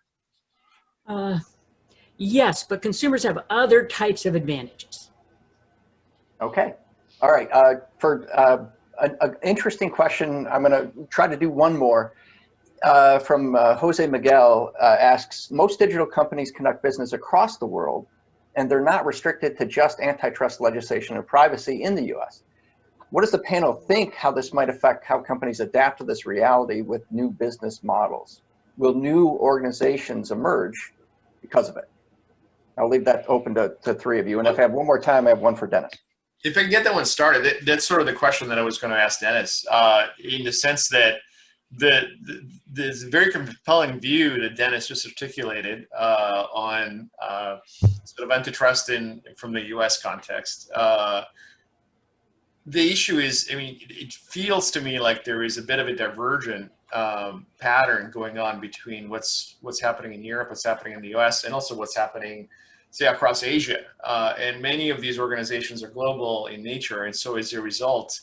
Yes, but consumers have other types of advantages. Okay. All right. For an interesting question, I'm going to try to do one more. From Jose Miguel asks, most digital companies conduct business across the world, and they're not restricted to just antitrust legislation and privacy in the US. What does the panel think how this might affect how companies adapt to this reality with new business models? Will new organizations emerge because of it? I'll leave that open to three of you. And if I have one more time, I have one for Dennis. If I can get that one started, that's sort of the question that I was going to ask Dennis, in the sense that there's a very compelling view that Dennis just articulated on sort of antitrust from the US context. The issue is, I mean, it feels to me like there is a bit of a divergent pattern going on between what's happening in Europe, what's happening in the US, and also what's happening, say, across Asia. And many of these organizations are global in nature, and so as a result,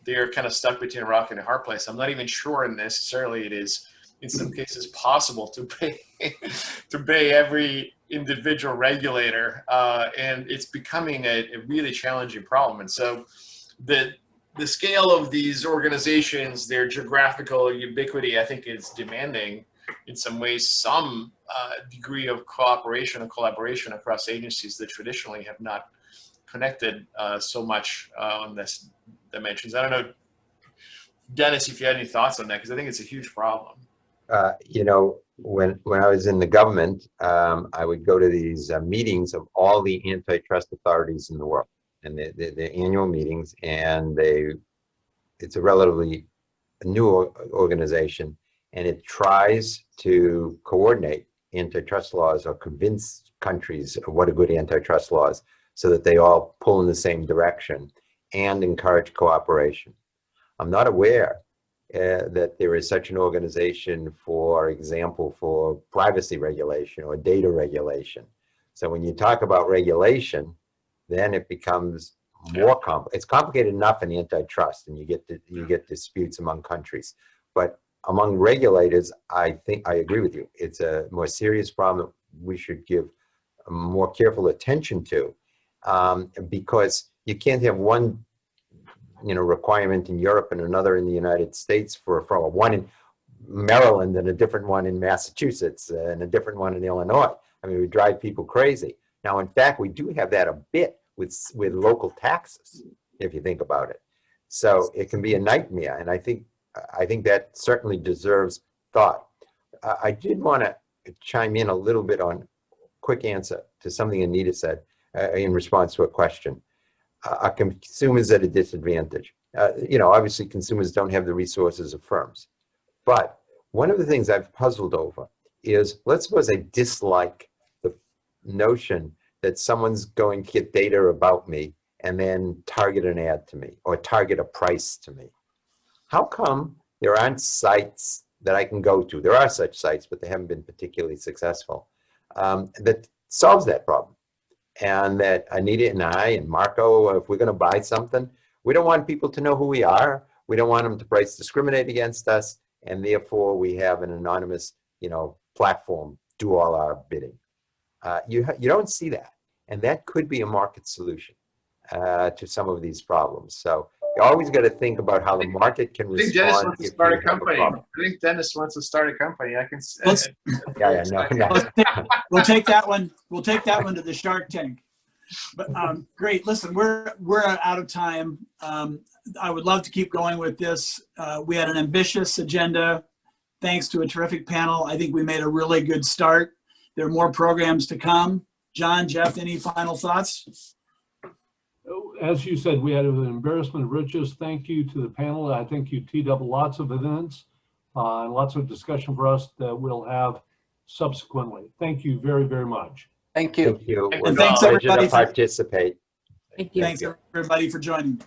they're kind of stuck between a rock and a hard place. I'm not even sure necessarily it is, in some cases, possible to pay every individual regulator, and it's becoming a really challenging problem. And so the scale of these organizations, their geographical ubiquity, I think, is demanding, in some ways, some degree of cooperation and collaboration across agencies that traditionally have not connected so much on this dimensions. I don't know, Dennis, if you had any thoughts on that, because I think it's a huge problem. When I was in the government, I would go to these meetings of all the antitrust authorities in the world. and the annual meetings, and it's a relatively new organization, and it tries to coordinate antitrust laws or convince countries of what are good antitrust laws so that they all pull in the same direction and encourage cooperation. I'm not aware that there is such an organization, for example, for privacy regulation or data regulation. So when you talk about regulation, then it becomes more complicated. It's complicated enough in antitrust, and you get disputes among countries. But among regulators, I think I agree with you. It's a more serious problem that we should give more careful attention to, because you can't have one requirement in Europe and another in the United States for one in Maryland and a different one in Massachusetts and a different one in Illinois. I mean, we drive people crazy. Now, in fact, we do have that a bit with local taxes, if you think about it. So it can be a nightmare, and I think that certainly deserves thought. I did want to chime in a little bit on quick answer to something Anita said in response to a question. Are consumers at a disadvantage? Obviously consumers don't have the resources of firms. But one of the things I've puzzled over is, let's suppose I dislike the notion that someone's going to get data about me and then target an ad to me or target a price to me. How come there aren't sites that I can go to? There are such sites, but they haven't been particularly successful, that solves that problem. And that Anita and I and Marco, if we're going to buy something, we don't want people to know who we are. We don't want them to price discriminate against us. And therefore, we have an anonymous, platform do all our bidding. You don't see that. And that could be a market solution to some of these problems. So you always got to think about how the market can respond. I think Dennis wants to start a company. I think Dennis wants to start a company. I can. We'll take that one. We'll take that one to the Shark Tank. But great. Listen, we're out of time. I would love to keep going with this. We had an ambitious agenda, thanks to a terrific panel. I think we made a really good start. There are more programs to come. John, Jeff, any final thoughts? As you said, we had an embarrassment of riches. Thank you to the panel. I think you teed up lots of events and lots of discussion for us that we'll have subsequently. Thank you very, very much. Thank you. Thank you. And thanks everybody to participate. Thank you. Thanks everybody for joining.